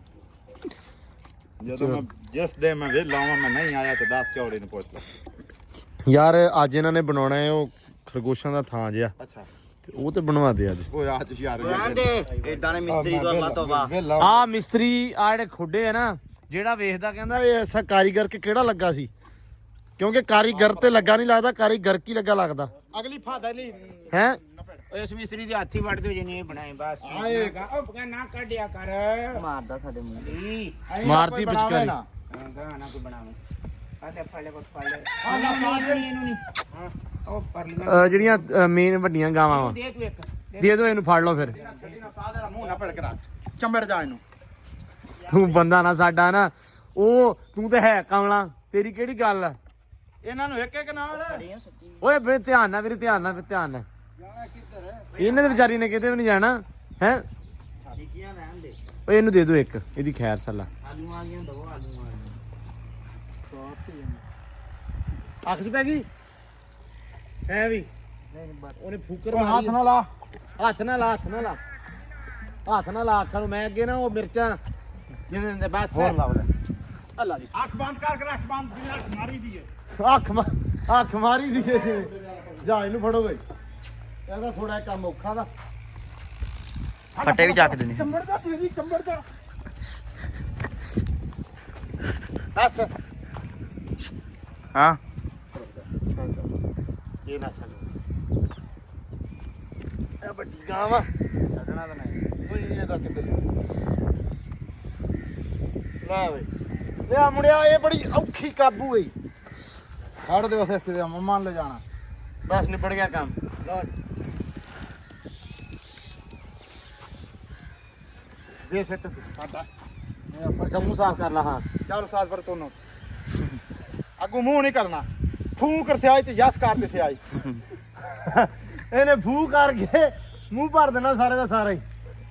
ਜਦੋਂ ਮੈਂ ਜਿਸ ਦੇ ਮੈਂ ਵੇ ਲਾਵਾਂ ਮੈਂ ਨਹੀਂ ਆਇਆ ਤੇ 10 ਚੌੜੇ ਨੂੰ ਪੁੱਛ ਲੈ ਯਾਰ ਅੱਜ ਇਹਨਾਂ ਨੇ ਬਣਾਉਣਾ ਹੈ ਉਹ ਖਰਗੋਸ਼ਾਂ ਦਾ ਥਾਂ ਜਿਹਾ ਅੱਛਾ ਤੇ ਉਹ ਤੇ ਬਣਵਾ ਦੇ ਅੱਜ ਉਹ ਅੱਜ ਯਾਰ ਰਹਿੰਦੇ ਇਦਾਂ ਨੇ ਮਿਸਤਰੀ ਤੋਂ ਅੱਲਾ ਤੋਬਾ ਆ ਮਿਸਤਰੀ ਆ ਜਿਹੜੇ ਖੁੱਡੇ ਆ ਨਾ ਜਿਹੜਾ ਵੇਖਦਾ ਕਹਿੰਦਾ ਇਹ ਐਸਾ ਕਾਰੀਗਰ ਕਿ ਕਿਹੜਾ ਲੱਗਾ ਸੀ ਕਿਉਂਕਿ ਕਾਰੀਗਰ ਤੇ ਲੱਗਾ ਨਹੀਂ ਲੱਗਦਾ ਕਾਰੀਗਰ ਕੀ ਲੱਗਾ ਲੱਗਦਾ ਅਗਲੀ ਫਾਦਾ ਲਈ ਹੈ ਇਸ ਮਿਸਤਰੀ ਦੇ ਹੱਥੀ ਵੱਢ ਦਿਓ ਜਿੰਨੇ ਬਣਾਏ ਬਸ ਆਏਗਾ ਉਹ ਨਾ ਕੱਢਿਆ ਕਰ ਮਾਰਦਾ ਸਾਡੇ ਮੂੰਹ ਮਾਰਤੀ ਪਿਚਕਾਰੀ ਨਾ ਕੋਈ ਬਣਾਵੇ ਆਦੇ ਫਾਲੇ ਕੋ ਫਾਲੇ ਇਹਨੂੰ ਨਹੀਂ ਉਹ ਪਰਲੀ ਜਿਹੜੀਆਂ ਮੇਨ ਵੱਡੀਆਂ ਗਾਵਾਂ ਵਾ ਦੇ ਤੂੰ ਇੱਕ ਦੇ ਦੋ ਇਹਨੂੰ ਫੜ ਲਓ ਫਿਰ ਸਾਦਾ ਮੂੰਹ ਨਾ ਭੜਕ ਰੱਖ ਚੰਬੜ ਜਾ ਇਹਨੂੰ ਤੂੰ ਬੰਦਾ ਨਾ ਸਾਡਾ ਨਾ ਉਹ ਤੂੰ ਤੇ ਹੈ ਕਮਲਾ ਤੇਰੀ ਕਿਹੜੀ ਗੱਲ ਆ ਇਹਨਾਂ ਨੂੰ ਇੱਕ ਇੱਕ ਨਾਲ ਓਏ ਵੀਰੇ ਧਿਆਨ ਨਾਲ ਵੀਰੇ ਧਿਆਨ ਨਾਲ ਜਾਣਾ ਕਿੱਧਰ ਇਹਨੇ ਤੇ ਵਿਚਾਰੀ ਨੇ ਕਿਤੇ ਵੀ ਨਹੀਂ ਜਾਣਾ ਹੈ ਟਿੱਕੀਆਂ ਰਹਿਣ ਦੇ ਓਏ ਇਹਨੂੰ ਦੇ ਦਿਓ ਇੱਕ ਇਹਦੀ ਖੈਰ ਸੱਲਾ ਆਲੂ ਆ ਗਈਆਂ ਦੋ ਆਲੂ ਆ ਗਏ ਅੱਖ 'ਚ ਪੈ ਗਈ ਹੈ ਵੀ ਉਹਨੇ ਫੂਕਰ ਹੱਥ ਮਾਰੀ ਨਾਲ ਲਾ ਹੱਥ ਨਾਲ ਲਾ ਹੱਥ ਨਾਲ ਲਾ ਹੱਥ ਨਾਲ ਲਾ ਅੱਖਾਂ ਨੂੰ ਮੈਂ ਅੱਗੇ ਨਾ ਉਹ ਮਿਰਚਾਂ ਜਿਵੇਂ ਦਿੰਦੇ ਬਸ ਹੋਰ ਲਾ ਲੈ ਅੱਲਾ ਜੀ ਅੱਖ ਬੰਦ ਕਰ ਅੱਖ ਬੰਦ ਦੀ ਅੱਖ ਮਾਰੀ ਦੀ ਹੈ ਅੱਖ ਮਾਰੀ ਦੀ ਜਾ ਇਹਨੂੰ ਫੜੋ ਵੇ ਇਹਦਾ ਥੋੜਾ ਕੰਮ ਔਖਾ ਦਾ ਫੱਟੇ ਵੀ ਚੱਕ ਦਿੰਦੇ ਚੰਬੜ ਦਾ ਤੇਰੀ ਚੰਬੜ ਦਾ ਬਸ ਹਾਂ ਇਹ ਨਾ ਸਾਨੂੰ ਇਹ ਵੱਡੀ ਗਾਂ ਵਾ ਛੱਡਣਾ ਤਾਂ ਨਹੀਂ ਕੋਈ ਇਹ ਤਾਂ ਕਿੱਧਰ ਲੈ ਵੇ ਲਿਆ ਮੁੰਡਿਆ ਇਹ ਬੜੀ ਔਖੀ ਕਾਬੂ ਏ ਛੱਡ ਦੇ ਉਸੇ ਤੇ ਮੰਮਾ ਲੈ ਜਾਣਾ ਬਸ ਨਿਬੜ ਗਿਆ ਕੰਮ ਲਓ ਦੇ ਸੈੱਟ ਸਾਡਾ ਅੱਛਾ ਮੂੰਹ ਸਾਫ਼ ਕਰ ਲਾ ਹਾਂ ਚੱਲ ਸਾਥ ਪਰ ਤੋਨੋ ਅੱਗੋਂ ਮੂੰਹ ਨਹੀਂ ਕਰਨਾ ਫੂ ਕਰਤੇ ਆਈ ਤੇ ਯਸ ਕਰ ਦਿੱਤੇ ਆਈ ਇਹਨੇ ਫੂ ਕਰਕੇ ਮੂੰਹ ਭਰ ਦੇਣਾ ਸਾਰੇ ਦਾ ਸਾਰਾ ਹੀ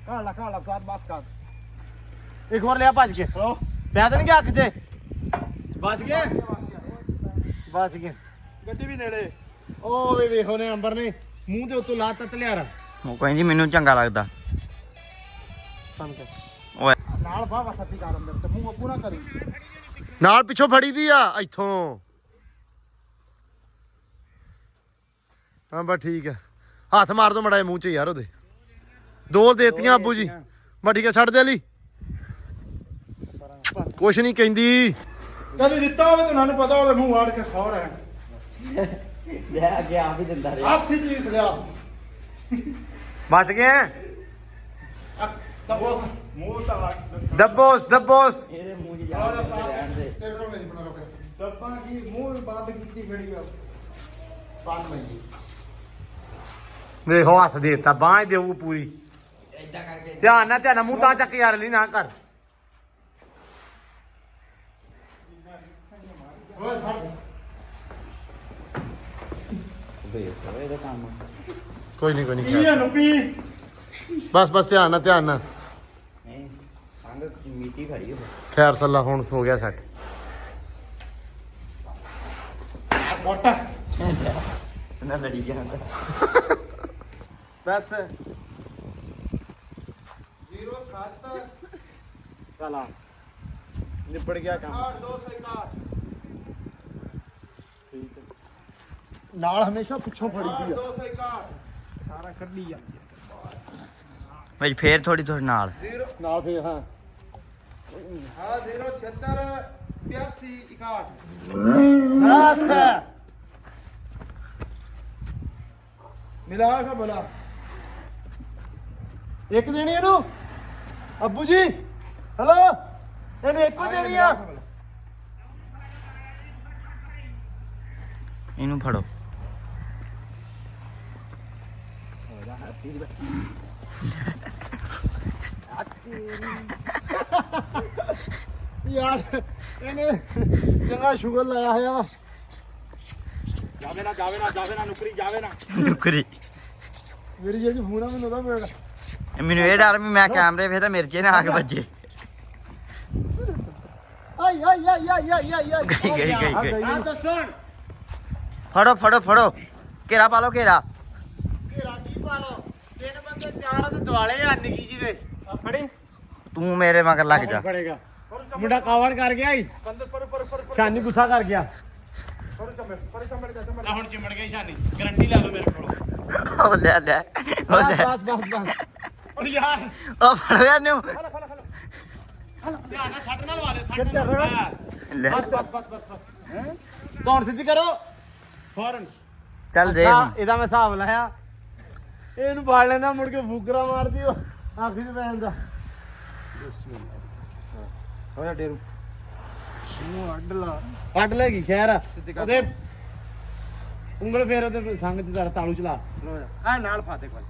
ਖਾ ਲਾ ਸਾਥ ਬਸ ਕਰ ਇੱਕ ਹੋਰ ਲਿਆ ਭੱਜ ਕੇ ਲੋ ਪਿਆ ਤਾਂ ਨਹੀਂ ਗਿਆ ਅੱਖ 'ਚ ਬਚ ਗਏ ਬਚ ਗਏ ਗੱਡੀ ਵੀ ਨੇੜੇ ਉਹ ਵੇ ਵੇਖੋ ਨੇ ਅੰਬਰ ਨੇ ਮੂੰਹ ਦੇ ਉੱਤੋਂ ਲਾ ਤਤ ਲਿਆਰਾ ਉਹ ਕਹਿੰਦੀ ਮੈਨੂੰ ਚੰਗਾ ਲੱਗਦਾ ਓਏ ਨਾਲ ਬਾਵਾ ਸੱਤੀ ਕਰ ਅੰਦਰ ਤੇ ਮੂੰਹ ਪੂਰਾ ਕਰੀ ਨਾਲ ਪਿੱਛੋਂ ਫੜੀ ਦੀ ਆ ਇੱਥੋਂ ਹਾਂ ਬਸ ਠੀਕ ਹੈ ਹੱਥ ਮਾਰ ਦੋ ਮੜਾ ਮੂੰਹ 'ਚ ਯਾਰ ਉਹਦੇ ਦੋ ਦੇਤੀਆਂ ਆਬੂ ਜੀ ਬਸ ਠੀਕ ਹੈ ਛੱਡ ਦੇ ਲਈ ਕੁਛ ਨਹੀਂ ਕਹਿੰਦੀ ਕਦੀ ਦਿੱਤਾ ਹੋਵੇ ਤਾਂ ਸਾਨੂੰ ਪਤਾ ਹੋਵੇ ਮੂੰਹ ਵਾੜ ਕੇ ਸੌ ਰਹੇ ਲੈ ਅੱਗੇ ਆ ਵੀ ਦਿੰਦਾ ਰਿਹਾ ਹੱਥ ਹੀ ਚੀਜ਼ ਲਿਆ ਬਚ ਗਏ ਦਬੋਸ ਮੂੰਹ ਤਾਂ ਦੱਬੋਸ ਇਹਦੇ ਮੂੰਹ 'ਚ ਜਾ ਕੇ ਰਹਿਣ ਦੇ ਤੇਰੇ ਕੋਲ ਨਹੀਂ ਬਣਾ ਰੋਕੇ ਦੱਬਾਂ ਕੀ ਮੂੰਹ ਬੰਦ ਕੀਤੀ ਖੜੀ ਆ ਬੰਦ ਨਹੀਂ ਵੇਖੋ ਹੱਥ ਦੇਤਾ ਬਾਂਹ ਦੇਊ ਪੂਰੀ ਏਦਾਂ ਕਰਕੇ ਧਿਆਨ ਨਾਲ ਮੂੰਹ ਤਾਂ ਚੱਕ ਯਾਰ ਲਈ ਨਾ ਕਰ ਓਏ ਛੱਡ ਵੇਖ ਲਓ ਇਹਦਾ ਕੰਮ ਕੋਈ ਨਹੀਂ ਪੀ ਨੂੰ ਪੀ ਬਸ ਧਿਆਨ ਨਾਲ ਨਹੀਂ ਸੰਗ ਮੀਟੀ ਖੜੀ ਹੋ ਖੈਰ ਸੱਲਾ ਹੁਣ ਹੋ ਗਿਆ ਸੈੱਟ ਮੋਟ ਨਾ ਲੜੀ ਜਾਂਦਾ ਬਸ 07 ਚਲਾ ਨਿਬੜ ਗਿਆ ਕੰਮ 8261 ਠੀਕ ਹੈ ਨਾਲ ਹਮੇਸ਼ਾ ਪਿੱਛੋਂ ਫੜੀ ਦੀ ਆ 8261 ਸਾਰਾ ਕੱਢੀ ਆ ਭਾਈ ਫੇਰ ਥੋੜੀ ਨਾਲ ਨਾਲ ਫੇਰ ਹਾਂ ਹਾਂ 076 82 61 ਬਸ ਮਿਲਾ ਕੇ ਬੋਲਾ ਇੱਕ ਦੇਣੀ ਇਹਨੂੰ ਅੱਬੂ ਜੀ ਹਲੋ ਇਹਨੂੰ ਇੱਕੋ ਦੇਣੀ ਆ ਇਹਨੂੰ ਫੜੋ ਯਾਰ ਇਹਨੇ ਚੰਗਾ ਸ਼ੂਗਰ ਲਾਇਆ ਹੋਇਆ ਵਾ ਜਾਵੇ ਨਾ ਨੁਕਰੀ ਜਾਵੇ ਨਾ ਨੁਕਰੀ ਮੇਰੀ ਜਿਹੜੀ ਫੋਨ ਆ ਮੈਨੂੰ ਉਹਦਾ ਮਿਲ ਮੈਨੂੰ ਇਹ ਡਰ ਵੀ ਮੈਂ ਕੈਮਰੇ ਵੇਖਦਾ ਮਿਰਚੇ ਨਾ ਆ ਕੇ ਵੱਜੇ ਆ ਆਈ ਆਈ ਆਈ ਆਈ ਆਈ ਆਈ ਆਈ ਗਈ ਆ ਤਾਂ ਸੁਣ ਫੜੋ ਫੜੋ ਫੜੋ ਘੇਰਾ ਪਾ ਲਓ ਘੇਰਾ ਘੇਰਾ ਕੀ ਪਾ ਲੋ ਤਿੰਨ ਬੰਦੇ ਚਾਰ ਉਹਦੇ ਦੁਆਲੇ ਆ ਨਿੱਕੀ ਜੀ ਦੇ ਫੜੀ ਤੂੰ ਮੇਰੇ ਮਗਰ ਲੱਗ ਜਾ ਫੜੇਗਾ ਮੁੰਡਾ ਕਾਵੜ ਕਰ ਗਿਆ ਈ ਸ਼ਾਨੀ ਗੁੱਸਾ ਕਰ ਗਿਆ ਲੈ ਹੁਣ ਚਿਮੜ ਗਈ ਸ਼ਾਨੀ ਗਾਰੰਟੀ ਲੈ ਲਓ ਮੇਰੇ ਕੋਲੋਂ ਉਹ ਲੈ ਲੈ ਉਹ ਬਸ ਲੈ ਬਸ ਬਸ ਬਸ ਓ ਯਾਰ ਉਹ ਫੜ ਗਿਆ ਨੂੰ ਧਿਆਨ ਨਾਲ ਸੱਟ ਨਾਲ ਵਾਲੇ ਸੱਟ ਨਾਲ ਲੈ ਬਸ ਬਸ ਬਸ ਬਸ ਬਸ ਦੌੜ ਸਿੱਧੀ ਕਰੋ ਫੌਰਨ ਚੱਲ ਦੇ ਅੱਛਾ, ਇਹਦਾ ਮੈਂ ਹਿਸਾਬ ਲਾਇਆ ਇਹਨੂੰ ਫੜ ਲੈਂਦਾ ਮੁੜ ਕੇ ਫੂਕਰਾ ਮਾਰਦੀ ਉਹ ਆਖਰੀ ਚ ਪੈਣ ਦਾ ਹੋਇਆ ਡੇਰੂ ਨੂੰ ਅੱਡ ਲੈਗੀ ਖੈਰ ਉਹਦੇ ਉਂਗਲ ਫੇਰ ਉਹਦੇ ਸੰਗ ਚ ਜ਼ਰਾ ਤਾਲੂ ਚਲਾ ਆ ਨਾਲ ਫਾਤੇ ਕੋਲ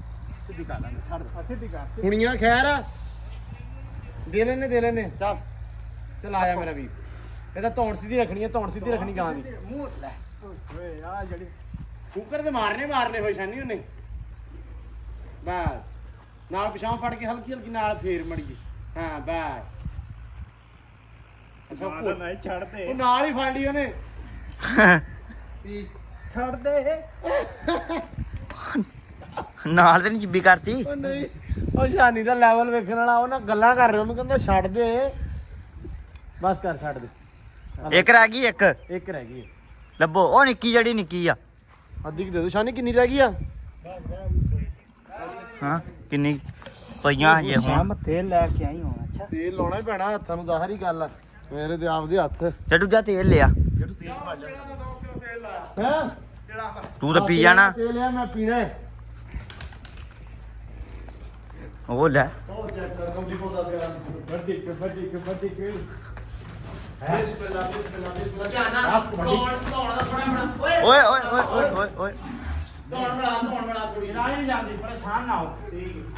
ਸਿੱਧੀ ਕਰ ਲੈਂਦੇ ਛੱਡ ਦੇ ਸਿੱਧੀ ਕਰ ਕੁੜੀਆਂ ਖੈਰ ਦੇ ਲੈਨੇ ਚੱਲ ਆਇਆ ਮੇਰਾ ਵੀਰ ਇਹਦਾ ਧੌਣ ਸਿੱਧੀ ਰੱਖਣੀ ਹੈ ਧੌਣ ਸਿੱਧੀ ਰੱਖਣੀ ਗਾਂ ਦੀ ਮੂੰਹ ਲੈ ਓਏ ਆ ਜਿਹੜੀ ਕੁੱਕਰ ਤੇ ਮਾਰਨੇ ਹੋਏ ਸ਼ਾਨੀ ਉਹਨੇ ਬਸ ਨਾਲ ਪਿਛਾਂ ਫੜ ਕੇ ਹਲਕੀ ਹਲਕੀ ਨਾਲ ਫੇਰ ਮੜੀ ਹਾਂ ਬਸ ਅੱਛਾ ਨਹੀਂ ਛੱਡਦੇ ਉਹ ਨਾਲ ਹੀ ਫੜ ਲਈ ਉਹਨੇ ਛੱਡ ਦੇ ਨਾਲ ਤੇ ਨਹੀਂ ਚਿੱਬੀ ਕਰਤੀ ਉਹ ਨਹੀਂ ਉਹ ਸ਼ਾਨੀ ਦਾ ਲੈਵਲ ਵੇਖਣ ਵਾਲਾ ਉਹ ਨਾ ਗੱਲਾਂ ਕਰ ਰਿਹਾ ਉਹਨੂੰ ਕਹਿੰਦਾ ਛੱਡ ਦੇ ਬਸ ਕਰ ਛੱਡ ਦੇ ਇੱਕ ਰਹਿ ਗਈ ਇੱਕ ਰਹਿ ਗਈ ਲੱਭੋ ਉਹ ਨਿੱਕੀ ਜਿਹੜੀ ਨਿੱਕੀ ਆ ਅੱਧੀ ਕਿ ਦੇ ਦੋ ਸ਼ਾਨੀ ਕਿੰਨੀ ਰਹਿ ਗਈ ਆ ਹਾਂ ਕਿੰਨੀ ਪਈਆਂ ਹਜੇ ਹੁਣ ਤੇਲ ਲੈ ਕੇ ਆਈ ਹਾਂ ਅੱਛਾ ਤੇਲ ਲਾਉਣਾ ਹੀ ਪੈਣਾ ਹੱਥਾਂ ਨੂੰ ਜ਼ਾਹਰ ਹੀ ਗੱਲ ਆ ਮੇਰੇ ਤੇ ਆਪਦੇ ਹੱਥ ਤੇ ਦੂਜਾ ਤੇਲ ਲਿਆ ਹੈ ਤੂੰ ਤਾਂ ਪੀ ਜਾਣਾ ਤੇਲ ਆ ਮੈਂ ਪੀਣਾ ਉਹ ਲੈ ਉਹ ਚੈੱਕ ਕਰ ਕੰਪਨੀ ਕੋਦਾ ਪਿਆ ਵੱਡੀ ਬਿਸਮਿਲ੍ਲਾ ਧਿਆਨ ਨਾਲ ਦੌੜ ਦਾ ਥੋੜਾ ਓਏ ਓਏ ਓਏ ਓਏ ਓਏ ਦੌੜ ਬਣਾ ਥੋੜੀ ਨਹੀਂ ਜਾਂਦੀ ਪਰੇਸ਼ਾਨ ਨਾ ਹੋ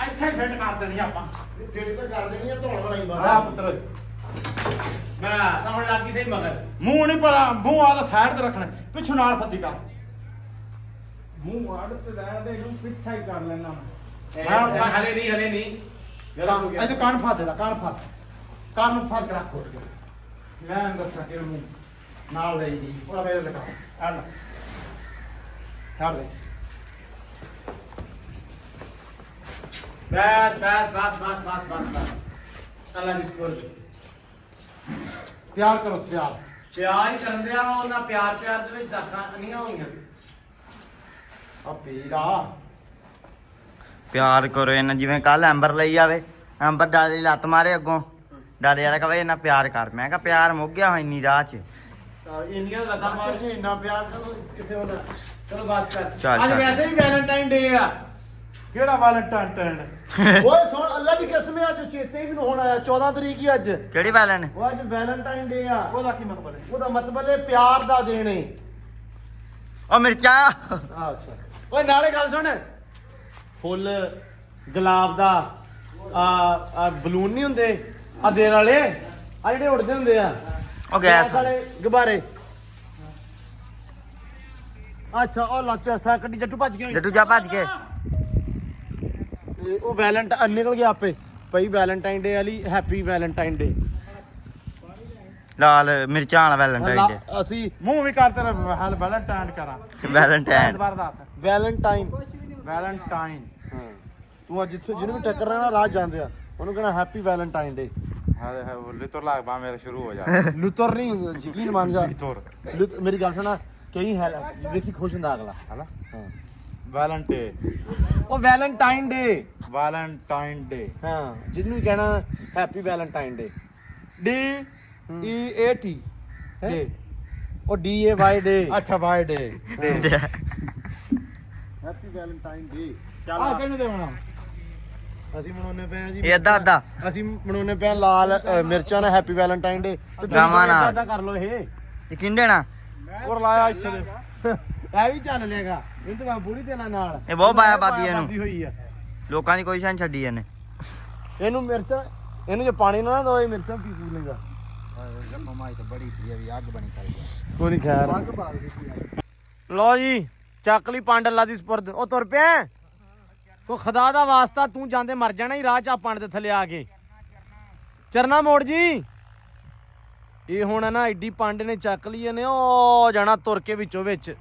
ਇੱਥੇ ਫਿੱਟ ਕਰ ਦੇਣੀ ਆਪਾਂ ਜਿਹੜੀ ਤਾਂ ਕਰ ਦੇਣੀ ਆ ਦੌੜ ਬਣਾਈ ਬਸ ਆ ਪੁੱਤਰ ਮੈਂ ਸਮਝ ਲੱਗੀ ਸਹੀ ਮਗਰ ਮੂੰਹ ਨਹੀਂ ਪਰ ਮੂੰਹ ਆ ਤਾਂ ਸਾਈਡ ਤੇ ਰੱਖਣਾ ਪਿੱਛੋਂ ਨਾਲ ਫੱਦੀ ਕਰ ਮੂੰਹ ਆੜ ਤੇ ਲੈ ਦੇ ਨੂੰ ਪਿੱਛਾ ਹੀ ਕਰ ਲੈਣਾ ਹਲੇ ਨਹੀਂ ਗਲਤ ਹੋ ਗਿਆ ਇਹ ਕਾਨ ਫਾ ਦੇ ਕਾਨ ਨੂੰ ਫਾ ਕੇ ਰੱਖ ਮੈਂ ਦੱਸਾਂ ਕਿ ਉਹਨੂੰ ਨਾਲ ਲਈ ਦੀ ਉਹਦਾ ਮੇਰੇ ਲਗਾ ਆ ਲੈ ਛੱਡ ਦੇ ਬਸ ਅੱਲਾ ਦੀ ਸ਼ੁਕਰ ਪਿਆਰ ਕਰੋ ਪਿਆਰ ਹੀ ਕਰਨ ਦਿਆ ਉਹਨਾਂ ਪਿਆਰ ਦੇ ਵਿੱਚ ਦਾਖਾਂ ਨਹੀਂ ਹੋਣਗੀਆਂ ਆ ਪੀੜਾ ਪਿਆਰ ਕਰੋ ਇਹਨਾਂ ਜਿਵੇਂ ਕੱਲ ਐਂਬਰ ਲਈ ਆਵੇ ਐਂਬਰ ਡਾਲੇ ਲੱਤ ਮਾਰੇ ਅੱਗੋਂ ਡਾਲੇ ਵਾਲਾ ਕਹੇ ਇਹਨਾਂ ਪਿਆਰ ਕਰ ਮੈਂ ਕਿਹਾ ਪਿਆਰ ਮੁੱਕ ਗਿਆ ਇੰਨੀ ਰਾਹ 'ਚ ਇੰਡੀਆ ਲੱਗਾ ਮਾਰ ਕੇ ਇੰਨਾ ਪਿਆਰ ਕਰੋ ਕਿੱਥੇ ਹੋਣਾ ਚਲੋ ਬਸ ਕਰ ਚੱਲ, ਅੱਜ ਚੱਲ। ਵੈਸੇ ਵੀ ਵੈਲੈਂਟਾਈਨ ਡੇ ਆ ਕਿਹੜਾ ਵੈਲੈਂਟਾਈਨ ਓਏ ਸੁਣ ਅੱਲਾ ਦੀ ਕਸਮ ਹੈ ਅੱਜ ਚੇਤੇ ਹੀ ਮੈਨੂੰ ਹੁਣ ਆਇਆ 14 ਤਰੀਕ ਹੀ ਅੱਜ ਕਿਹੜੀ ਵੈਲਨ ਉਹ ਅੱਜ ਵੈਲੈਂਟਾਈਨ ਡੇ ਆ ਉਹਦਾ ਕੀ ਮਤਲਬ ਹੈ ਉਹਦਾ ਮਤਲਬ ਹੈ ਪਿਆਰ ਦਾ ਦਿਨ ਹੈ ਉਹ ਮਿਰਚਾਂ ਅੱਛਾ ਓਏ ਨਾਲੇ ਗੱਲ ਸੁਣ ਫੁੱਲ ਗੁਲਾਬ ਦਾ ਆ ਬਲੂਨ ਨਹੀਂ ਹੁੰਦੇ ਆ ਦੇਣ ਵਾਲੇ ਆ ਜਿਹੜੇ ਉੜਦੇ ਹੁੰਦੇ ਆ ਉਹ ਗੈਸ ਵਾਲੇ ਗੁਬਾਰੇ ਅੱਛਾ ਉਹ ਲੱਚਾ ਸਾ ਕੱਢੀ ਜੱਟੂ ਭੱਜ ਗਿਆ ਜੱਟੂ ਜਾ ਭੱਜ ਕੇ ਤੇ ਉਹ ਵੈਲੈਂਟਾਈਨ ਨਿਕਲ ਗਿਆ ਆਪੇ ਭਾਈ ਵੈਲੈਂਟਾਈਨ ਡੇ ਵਾਲੀ ਹੈਪੀ ਵੈਲੈਂਟਾਈਨ ਡੇ ਲਾਲ ਮਿਰਚਾਂ ਵਾਲਾ ਵੈਲੈਂਟਾਈਨ ਡੇ ਅਸੀਂ ਮੂੰਹ ਵੀ ਕਰ ਤੇਰਾ ਹਾਲ ਵੈਲੈਂਟਾਈਨ ਕਰਾਂ ਵੈਲੈਂਟਾਈਨ ਬਾਰ ਦੱਸ ਵੈਲੈਂਟਾਈਨ ਵੈਲੈਂਟਾਈਨ ਤੂੰ ਅੱਜ ਜਿੱਥੇ ਜਿਹਨੂੰ ਵੀ ਟੱਕਰਨਾ ਨਾ ਰਾਹ ਜਾਂਦੇ ਆ ਉਹਨੂੰ ਕਹਿਣਾ ਹੈਪੀ ਵੈਲੈਂਟਾਈਨ ਡੇ ਹਾਂ ਲਿਤਰ ਲੱਗ ਬਾ ਮੇਰਾ ਸ਼ੁਰੂ ਹੋ ਜਾ ਲੁੱਤਰ ਨਹੀਂ ਯਕੀਨ ਮੰਨ ਜਾ ਲਿਤਰ ਮੇਰੀ ਗੱਲ ਸੁਣਾ ਕਈ ਹੈ ਵੇਖੀ ਖੁਸ਼ ਹੁੰਦਾ ਅਗਲਾ ਹਨਾ ਹਾਂ ਵੈਲੈਂਟਾਈਨ ਉਹ ਵੈਲੈਂਟਾਈਨ ਡੇ ਵੈਲੈਂਟਾਈਨ ਡੇ ਹਾਂ ਜਿਹਨੂੰ ਵੀ ਕਹਿਣਾ ਹੈਪੀ ਵੈਲੈਂਟਾਈਨ ਡੇ DEAT ਡੇ ਉਹ DAY ਡੇ ਅੱਛਾ by day happy Valentine day ਆ ਕਿਹਨੂੰ ਦੇਵਾਂ ਅਸੀਂ ਮਨਾਉਣੇ ਪਏ ਆ ਜੀ ਇਹ ਅੱਧਾ ਅਸੀਂ ਮਨਾਉਣੇ ਪਏ ਆ ਲਾਲ ਮਿਰਚਾਂ ਨਾਲ ਹੈਪੀ ਵੈਲੈਂਟਾਈਨ ਡੇ ਗਾਵਾਂ ਨਾਲ। ਇਦਾਂ ਕਰ ਲੋ ਇਹ ਯਕੀਨ ਦੇਣਾ ਹੋਰ ਲਾਇਆ ਇੱਥੇ ਦੇ ਇਹ ਵੀ ਚੱਲ ਲੇਗਾ ਇਹ ਤਾਂ ਪੂਰੀ ਤੇ ਨਾਲ ਇਹ ਬਹੁਤ ਪਾਇਆ ਬਾਦੀ ਇਹਨੂੰ ਹੋਈ ਆ ਲੋਕਾਂ ਦੀ ਕੋਈ ਸ਼ਾਨ ਛੱਡੀ ਇਹਨੇ ਇਹਨੂੰ ਮਿਰਚਾਂ ਇਹਨੂੰ ਜੇ ਪਾਣੀ ਨਾ ਦੋ ਇਹ ਮਿਰਚਾਂ ਪੀ ਲੇਗਾ ਮਮਾਈ ਤਾਂ ਬੜੀ ਪੀ ਵੀ ਅੱਗ ਬਣੀ ਕਰ ਗਿਆ ਕੋਈ ਨਹੀਂ ਖੈਰ ਲੋ ਜੀ ਚੱਕ ਲਈ ਪੰਡ ਅੱਲਾ ਦੀ ਸਪੁਰਦ ਉਹ ਤੁਰ ਪਿਆ ਕੋ ਖੁਦਾ ਦਾ ਵਾਸਤਾ ਤੂੰ ਜਾਂਦੇ ਮਰ ਜਾਣਾ ਹੀ ਰਾਹ ਚ ਪੰਡ ਦੇ ਥੱਲੇ ਆ ਕੇ ਚਰਨਾ ਮੋੜ ਜੀ ਇਹ ਹੁਣ ਨਾ ਐਡੀ ਪੰਡ ਨੇ ਚੱਕ ਲਈ ਨੇ ਉਹ ਜਾਣਾ ਤੁਰ ਕੇ ਵਿੱਚੋਂ ਵਿੱਚ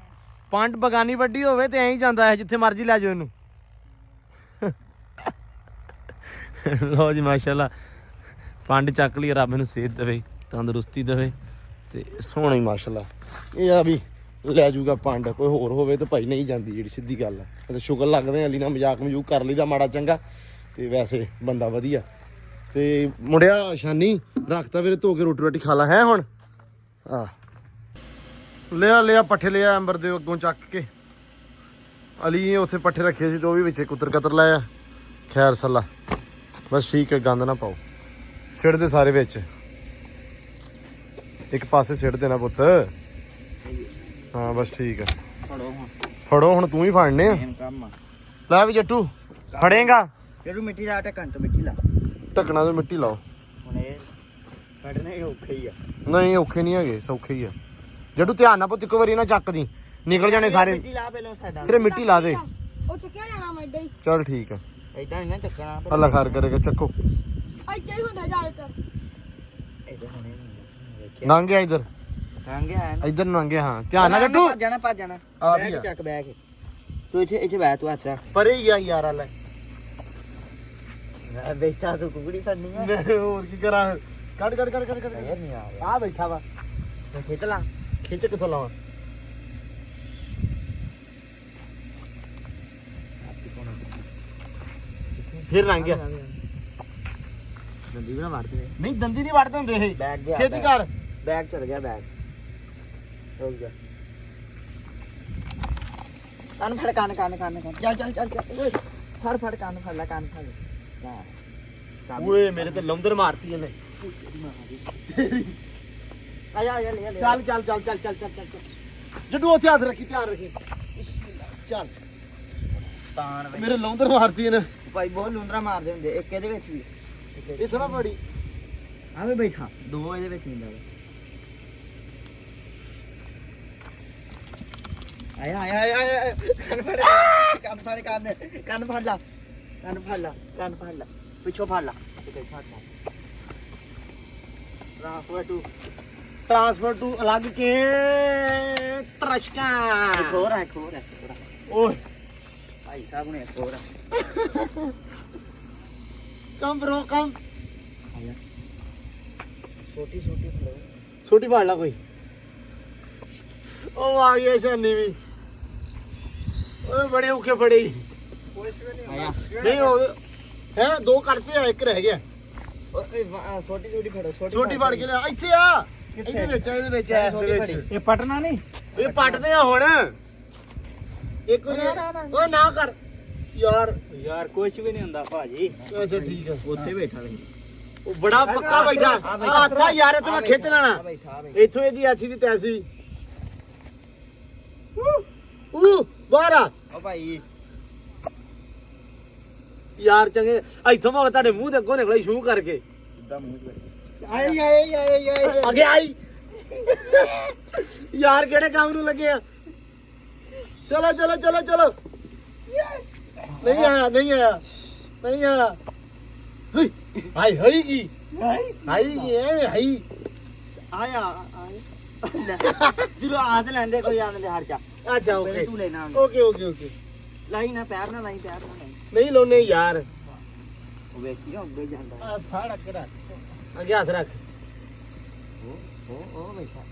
ਪੰਡ ਬਗਾਨੀ ਵੱਡੀ ਹੋਵੇ ਤੇ ਐਂ ਹੀ ਜਾਂਦਾ ਹੈ ਜਿੱਥੇ ਮਰਜ਼ੀ ਲੈ ਜਾਓ ਇਹਨੂੰ ਲੋ ਜੀ ਮਾਸ਼ਾਅੱਲਾ ਪੰਡ ਚੱਕ ਲਈ ਰੱਬ ਨੂੰ ਸਿਹਤ ਦੇਵੇ ਤੰਦਰੁਸਤੀ ਦੇਵੇ ਤੇ ਸੋਹਣਾ ਹੀ ਮਾਸ਼ਾਅੱਲਾ ਇਹ ਆ ਵੀ ਲੈ ਜੂਗਾ ਪੰਡ ਕੋਈ ਹੋਰ ਹੋਵੇ ਤੇ ਭਾਈ ਨਹੀਂ ਜਾਂਦੀ ਜਿਹੜੀ ਸਿੱਧੀ ਗੱਲ ਆ ਤੇ ਸ਼ੁਕਰ ਲੱਗਦੇ ਅਲੀ ਨਾਲ ਮਜ਼ਾਕ ਮਜੂਕ ਕਰ ਲਈਦਾ ਮਾੜਾ ਚੰਗਾ ਤੇ ਵੈਸੇ ਬੰਦਾ ਵਧੀਆ ਤੇ ਮੁੰਡਿਆ ਸ਼ਾਨੀ ਰੱਖਤਾ ਵੀਰੇ ਧੋ ਕੇ ਰੋਟੀ ਰੋਟੀ ਖਾ ਲਾ ਹੈ ਹੁਣ ਆ ਲਿਆ ਪੱਠੇ ਲਿਆ ਅੰਬਰ ਦੇ ਅੱਗੋਂ ਚੱਕ ਕੇ ਅਲੀ ਨੇ ਉੱਥੇ ਪੱਠੇ ਰੱਖੇ ਸੀ ਤੇ ਉਹ ਵੀ ਵਿੱਚੇ ਕੁੱਤਰ ਕਤਰ ਲਾਇਆ ਖੈਰ ਸੱਲਾ ਬਸ ਠੀਕ ਹੈ ਗੰਦ ਨਾ ਪਾਓ ਸਿੱਟ ਦੇ ਸਾਰੇ ਵਿੱਚ ਇੱਕ ਪਾਸੇ ਸਿੱਟ ਦੇਣਾ ਪੁੱਤ ਹਾਂ ਬਸ ਠੀਕ ਹੈ ਫੜੋ ਹੁਣ ਤੂੰ ਹੀ ਫੜਨੇ ਆ ਕੰਮ ਲੈ ਵੀ ਜੱਟੂ ਫੜੇਗਾ ਕਿਹੜੀ ਮਿੱਟੀ ਲਾ ਟਕਣ ਤੋਂ ਮਿੱਟੀ ਲਾ ਢੱਕਣਾ ਤੇ ਮਿੱਟੀ ਲਾਓ ਹੁਣ ਇਹ ਕੱਢਣੇ ਔਖੇ ਹੀ ਆ ਨਹੀਂ ਔਖੇ ਨਹੀਂ ਹੈਗੇ ਸੌਖੇ ਹੀ ਆ ਜੱਟੂ ਧਿਆਨ ਨਾਲ ਪੁੱਤ ਇੱਕ ਵਾਰੀ ਨਾ ਚੱਕਦੀ ਨਿਕਲ ਜਾਣੇ ਸਾਰੇ ਮਿੱਟੀ ਲਾ ਪਹਿਲਾਂ ਸਾਡਾ ਸਿਰੇ ਮਿੱਟੀ ਲਾ ਦੇ ਉਹ ਚੱਕਿਆ ਜਾਣਾ ਮੈਂ ਏਦਾਂ ਹੀ ਚੱਲ ਠੀਕ ਆ ਇਦਾਂ ਨਹੀਂ ਨਾ ਚੱਕਣਾ ਅੱਲਾ ਖੈਰ ਕਰੇਗਾ ਚੱਕੋ ਇੱਥੇ ਹੀ ਹੁੰਦਾ ਜ਼ਿਆਦਾਤਰ ਇਦਾਂ ਹੁਣੇ ਨਹੀਂ ਲੰਘ ਗਿਆ ਇਧਰ ਗਿਆ ਇਧਰ ਨੂੰ ਲੰਘ ਗਿਆ ਹਾਂ ਧਿਆਨ ਨਾਲ ਜੱਟੂ ਭੱਜ ਜਾਣਾ ਆ ਵੀ ਆ ਚੱਕ ਬੈ ਕੇ ਤੂੰ ਇੱਥੇ ਬੈ ਤੂੰ ਹੱਥ ਰੱਖ ਪਰੇ ਹੀ ਗਿਆ ਯਾਰ ਲੈ ਬੈਠਾ ਤੂੰ ਕੁਕੜੀ ਫੜਨੀ ਆ ਹੋਰ ਕੀ ਕਰਾਂ ਕੱਢ ਯਾਰ ਨਹੀਂ ਆ ਆ ਬੈਠਾ ਵਾ ਖਿੱਚ ਲਾ ਖਿੱਚ ਕਿੱਥੋਂ ਲਾਵਾਂ ਫਿਰ ਲੰਘ ਗਿਆ ਦੰਦੀ ਵੀ ਨਾ ਮਾਰਦੇ ਨਹੀਂ ਦੰਦੀ ਨਹੀਂ ਵੜਦੇ ਹੁੰਦੇ ਇਹ ਬੈਗ ਗਿਆ ਛੇਤੀ ਕਰ ਬੈਗ ਚਲ ਗਿਆ ਬੈਗ ਹੋ ਗਿਆ ਕੰਨ ਫੜ ਚੱਲ ਓਏ ਫੜ ਕੰਨ ਫੜ ਲੈ ਕੰਨ ਫੜ ਲੈ ਓਏ ਮੇਰੇ ਤੇ ਲੌਂਦਰ ਮਾਰਤੀ ਇਹਨੇ ਆ ਜਾ ਲੈ ਚੱਲ ਜੱਟੂ ਉੱਥੇ ਹੱਥ ਰੱਖੀ ਧਿਆਨ ਰੱਖੀ ਬਿਸਮਿਲ੍ਲਾ ਚੱਲ ਤਾਨ ਵੇ ਮੇਰੇ ਲੌਂਦਰ ਮਾਰਤੀ ਇਹਨੇ ਭਾਈ ਬਹੁਤ ਲੁੰਦਰਾ ਮਾਰਦੇ ਹੁੰਦੇ ਇੱਕ ਇਹਦੇ ਵਿੱਚ ਵੀ ਇਹ ਥੋੜਾ ਬੜੀ ਆਵੇਂ ਬੈਠਾ ਦੋ ਇਹਦੇ ਵਿੱਚ ਹੁੰਦਾ ਆਇਆ ਕੰਨ ਫੜ ਲਾ ਪਿੱਛੋਂ ਫੜ ਲਾ ਟ੍ਰਾਂਸਫਰ ਟੂ ਅਲੱਗ ਕੇ ਤਰਸ਼ਕਾ ਖੋਰ ਹੈ ਓਏ ਭਾਈ ਸਾਹਿਬ ਨੇ ਖੋਰ ਕਮ ਬ్రో ਕਮ ਆਇਆ ਛੋਟੀ ਫੜੋ ਛੋਟੀ ਫੜ ਲਾ ਕੋਈ ਉਹ ਆ ਗਿਆ ਸ਼ਾਨੀ ਵੀ ਓਏ ਬੜੇ ਔਖੇ ਫੜੇ ਆਇਆ ਨਹੀਂ ਉਹ ਹੈ ਦੋ ਕਰਤੇ ਆ ਇੱਕ ਰਹਿ ਗਿਆ ਓਏ ਛੋਟੀ ਫੜੋ ਛੋਟੀ ਫੜ ਕੇ ਲਿਆ ਇੱਥੇ ਆ ਇਹਦੇ ਵਿੱਚ ਇਹਦੇ ਵਿੱਚ ਇਹ ਪਟਨਾ ਨਹੀਂ ਇਹ ਪੱਟਦੇ ਆ ਹੁਣ ਇੱਕ ਵਾਰੀ ਓ ਨਾ ਕਰ ਯਾਰ ਕੁਝ ਵੀ ਨਹੀਂ ਹੁੰਦਾ ਭਾਜੀ ਅੱਛਾ ਠੀਕ ਆ ਉੱਥੇ ਬੈਠਾ ਰਹੀ ਉਹ ਬੜਾ ਪੱਕਾ ਬੈਠਾ ਹੱਥਾ ਯਾਰ ਇਹ ਤਾਂ ਖਿੱਚ ਲੈਣਾ ਬੈਠਾ ਇੱਥੋਂ ਇਹਦੀ ਆਛੀ ਦੀ ਤੈਸੀ ਬਾਹਰ ਆ ਓ ਭਾਈ ਯਾਰ ਚੰਗੇ ਇੱਥੋਂ ਮੈਂ ਤੁਹਾਡੇ ਮੂੰਹ ਦੇ ਅੱਗੋਂ ਨਿਕਲਿਆ ਸ਼ੂ ਕਰਕੇ ਸਿੱਧਾ ਮੂੰਹ ਆਈ ਅੱਗੇ ਆਈ ਯਾਰ ਕਿਹੜੇ ਕੰਮ ਨੂੰ ਲੱਗੇ ਆ ਚਲੋ ਨਹੀਂ ਆਇਆ ਹਾਈ ਕੀ ਹਾਈ ਆਇਆ ਜਦੋਂ ਆਸ ਲੈਂਦੇ ਕੋਈ ਆਂਦੇ ਹਟ ਜਾ ਅੱਛਾ ਪਹਿਲੇ ਤੂੰ ਲੈਣਾ ਓਕੇ ਲਾਈ ਨਾ ਪੈਰ ਨਾ ਲਾਈ ਨਹੀਂ ਲੋਨੇ ਯਾਰ ਉਹ ਵੇਖੀ ਨਾ ਉੱਗੇ ਜਾਂਦਾ ਆ ਫੜ ਕੇ ਰੱਖ ਅੱਗੇ ਹੱਥ ਰੱਖ ਉਹ ਵੇਖਾ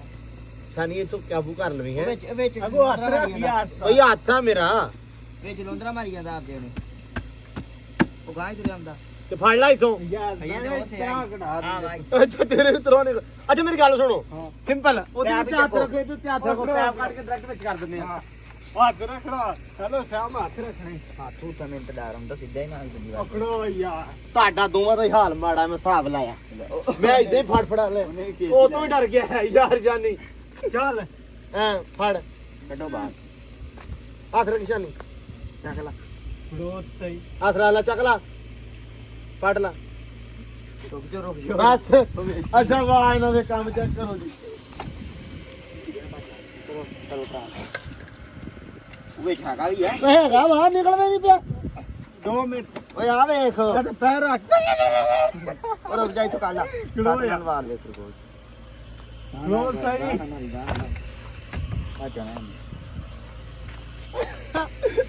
ਸਾਨੀ ਤੂੰ ਕਾਬੂ ਕਰ ਲਵੀਂ ਹੈ ਵਿੱਚ ਅੱਗੋਂ ਹੱਥ ਰੱਖ ਯਾਰ ਓਏ ਹੱਥ ਆ ਮੇਰਾ ਵਿੱਚ ਲੋਂਦਰਾ ਮਾਰੀ ਜਾਂਦਾ ਆਪਦੇ ਉਹਨੇ ਉਹ ਗਾਂ ਤੁਰਿਆ ਹੁੰਦਾ ਤੇ ਫੜ ਲੈ ਇਥੋਂ ਅੱਛਾ ਤੇਰੇ ਵੀ ਤਰੋਂ ਨਿਕਲ ਅੱਛਾ ਮੇਰੀ ਗੱਲ ਸੁਣੋ ਸਿੰਪਲ ਉਹਦੇ ਵਿੱਚ ਹੱਥ ਰੱਖੋ ਇਹਦੇ ਉੱਤੇ ਹੱਥ ਰੱਖੋ ਪੈਪ ਕੱਢ ਕੇ ਡਾਇਰੈਕਟ ਵਿੱਚ ਕਰ ਦਿੰਦੇ ਆ ਹੱਥ ਰੱਖਣਾ ਚਲੋ ਸਾਮ ਹੱਥ ਰੱਖਣੇ ਹੱਥੋਂ ਤਾਂ ਮੈਨੂੰ ਡਰ ਹੁੰਦਾ ਸਿੱਧਾ ਹੀ ਨਾਲ ਬੰਦੀ ਵਾਰ ਅਕੜੋ ਯਾਰ ਤੁਹਾਡਾ ਦੋਵਾਂ ਦਾ ਹੀ ਹਾਲ ਮਾੜਾ ਮੈਂ ਹਿਸਾਬ ਲਾਇਆ ਮੈਂ ਇਦਾਂ ਹੀ ਫੜ ਲੈ ਉਹ ਤੋਂ ਹੀ ਡਰ ਗਿਆ ਯਾਰ ਜਾਨੀ ਚੱਲ ਫੜ ਕੱਢੋ ਬਾਹਰ ਹੱਥ ਰੱਖ ਸ਼ਾਨੀ ਚੱਕ ਲਾ ਹੱਥ ਲਾ ਚੱਕ ਲਾ ਫੜ ਲਾ ਰੁਕ ਜਾ ਬਸ ਅੱਛਾ ਵਾਹ ਇਹਨਾਂ ਦੇ ਕੰਮ ਚੈੱਕ ਕਰੋ ਜੀ ਚਲੋ ਤਾਂ ਉਹ ਛਾਗਾ ਵੀ ਹੈ ਹੈਗਾ ਬਾਹਰ ਨਿਕਲਦਾ ਨਹੀਂ ਪਿਆ 2 ਮਿੰਟ ਓਏ ਆ ਵੇਖ ਤੇ ਪੈਰ ਰੱਖ ਉਹ ਰੁਕ ਜਾ ਇੱਥੋਂ ਕੱਢ ਲਾ ਨਾਲ ਵਾਰ ਵੇਖ ਕੋਲ ਲੋੜ ਸਹੀ ਆ ਜਾਣਾ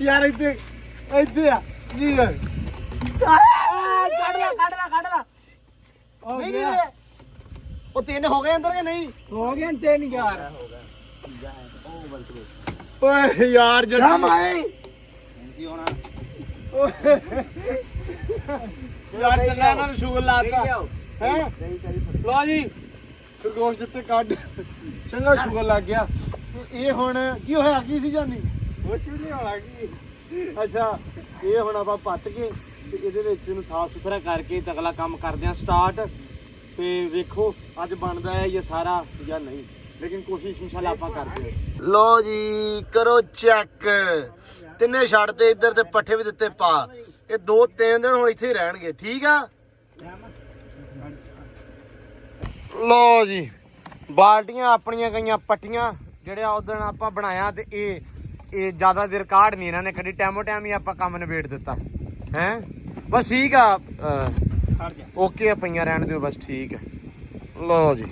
ਯਾਰ ਇੱਥੇ ਆ ਜੀ ਕੱਢ ਲਾ ਨਹੀਂ ਨਹੀਂ ਉਹ ਤਿੰਨ ਹੋ ਗਏ ਅੰਦਰ ਕਿ ਨਹੀਂ ਹੋ ਗਏ 3000 ਓਏ ਯਾਰ ਜਿਹੜਾ ਮਾਏ ਕੀ ਹੋਣਾ ਯਾਰ ਚੱਲਾ ਇਹਨਾਂ ਨੂੰ ਸ਼ੂਗਰ ਲਾਤਾ ਹੈ ਲੋ ਜੀ ਖਰਗੋਸ਼ ਦਿੱਤੇ ਕੱਢ ਚੰਗਾ ਸ਼ੂਗਰ ਲੱਗ ਗਿਆ ਇਹ ਹੁਣ ਕੀ ਹੋਇਆ ਕੀ ਸੀ ਜਾਨੀ ਕੁਛ ਵੀ ਨਹੀਂ ਹੋਣਾ ਕੀ ਅੱਛਾ ਇਹ ਹੁਣ ਆਪਾਂ ਪੱਟ ਕੇ ਤੇ ਇਹਦੇ ਵਿੱਚ ਇਹਨੂੰ ਸਾਫ ਸੁਥਰਾ ਕਰਕੇ ਤੇ ਅਗਲਾ ਕੰਮ ਕਰਦੇ ਆ ਸਟਾਰਟ ਤੇ ਵੇਖੋ ਅੱਜ ਬਣਦਾ ਹੈ ਇਹ ਸਾਰਾ ਜਾਂ ਨਹੀਂ ਲੇਕਿਨ ਕੋਸ਼ਿਸ਼ ਇਨਸ਼ਾਅੱਲਾ ਆਪਾਂ ਕਰਦੇ ਹਾਂ ਲੋ ਜੀ ਕਰੋ ਚੈੱਕ ਤਿੰਨੇ ਛੱਡ ਤੇ ਇੱਧਰ ਤੇ ਪੱਠੇ ਵੀ ਦਿੱਤੇ ਪਾ ਇਹ 2-3 ਦਿਨ ਹੁਣ ਇੱਥੇ ਹੀ ਰਹਿਣਗੇ ਠੀਕ ਆ ਲੋ ਜੀ ਬਾਲਟੀਆਂ ਆਪਣੀਆਂ ਗਈਆਂ ਪੱਟੀਆਂ ਜਿਹੜਿਆ ਉਦੋਂ ਆਪਾਂ ਬਣਾਇਆ ਤੇ ਇਹ ਜ਼ਿਆਦਾ ਦੇਰ ਕਾਢ ਨਹੀਂ ਇਹਨਾਂ ਨੇ ਕਦੀ ਟਾਈਮੋ ਟਾਈਮ ਹੀ ਆਪਾਂ ਕੰਮ ਨਿਬੇੜ ਦਿੱਤਾ ਹੈ ਬਸ ਠੀਕ ਆ ਓਕੇ ਆ ਪਈਆਂ ਰਹਿਣ ਦਿਓ ਬਸ ਠੀਕ ਹੈ ਲੋ ਜੀ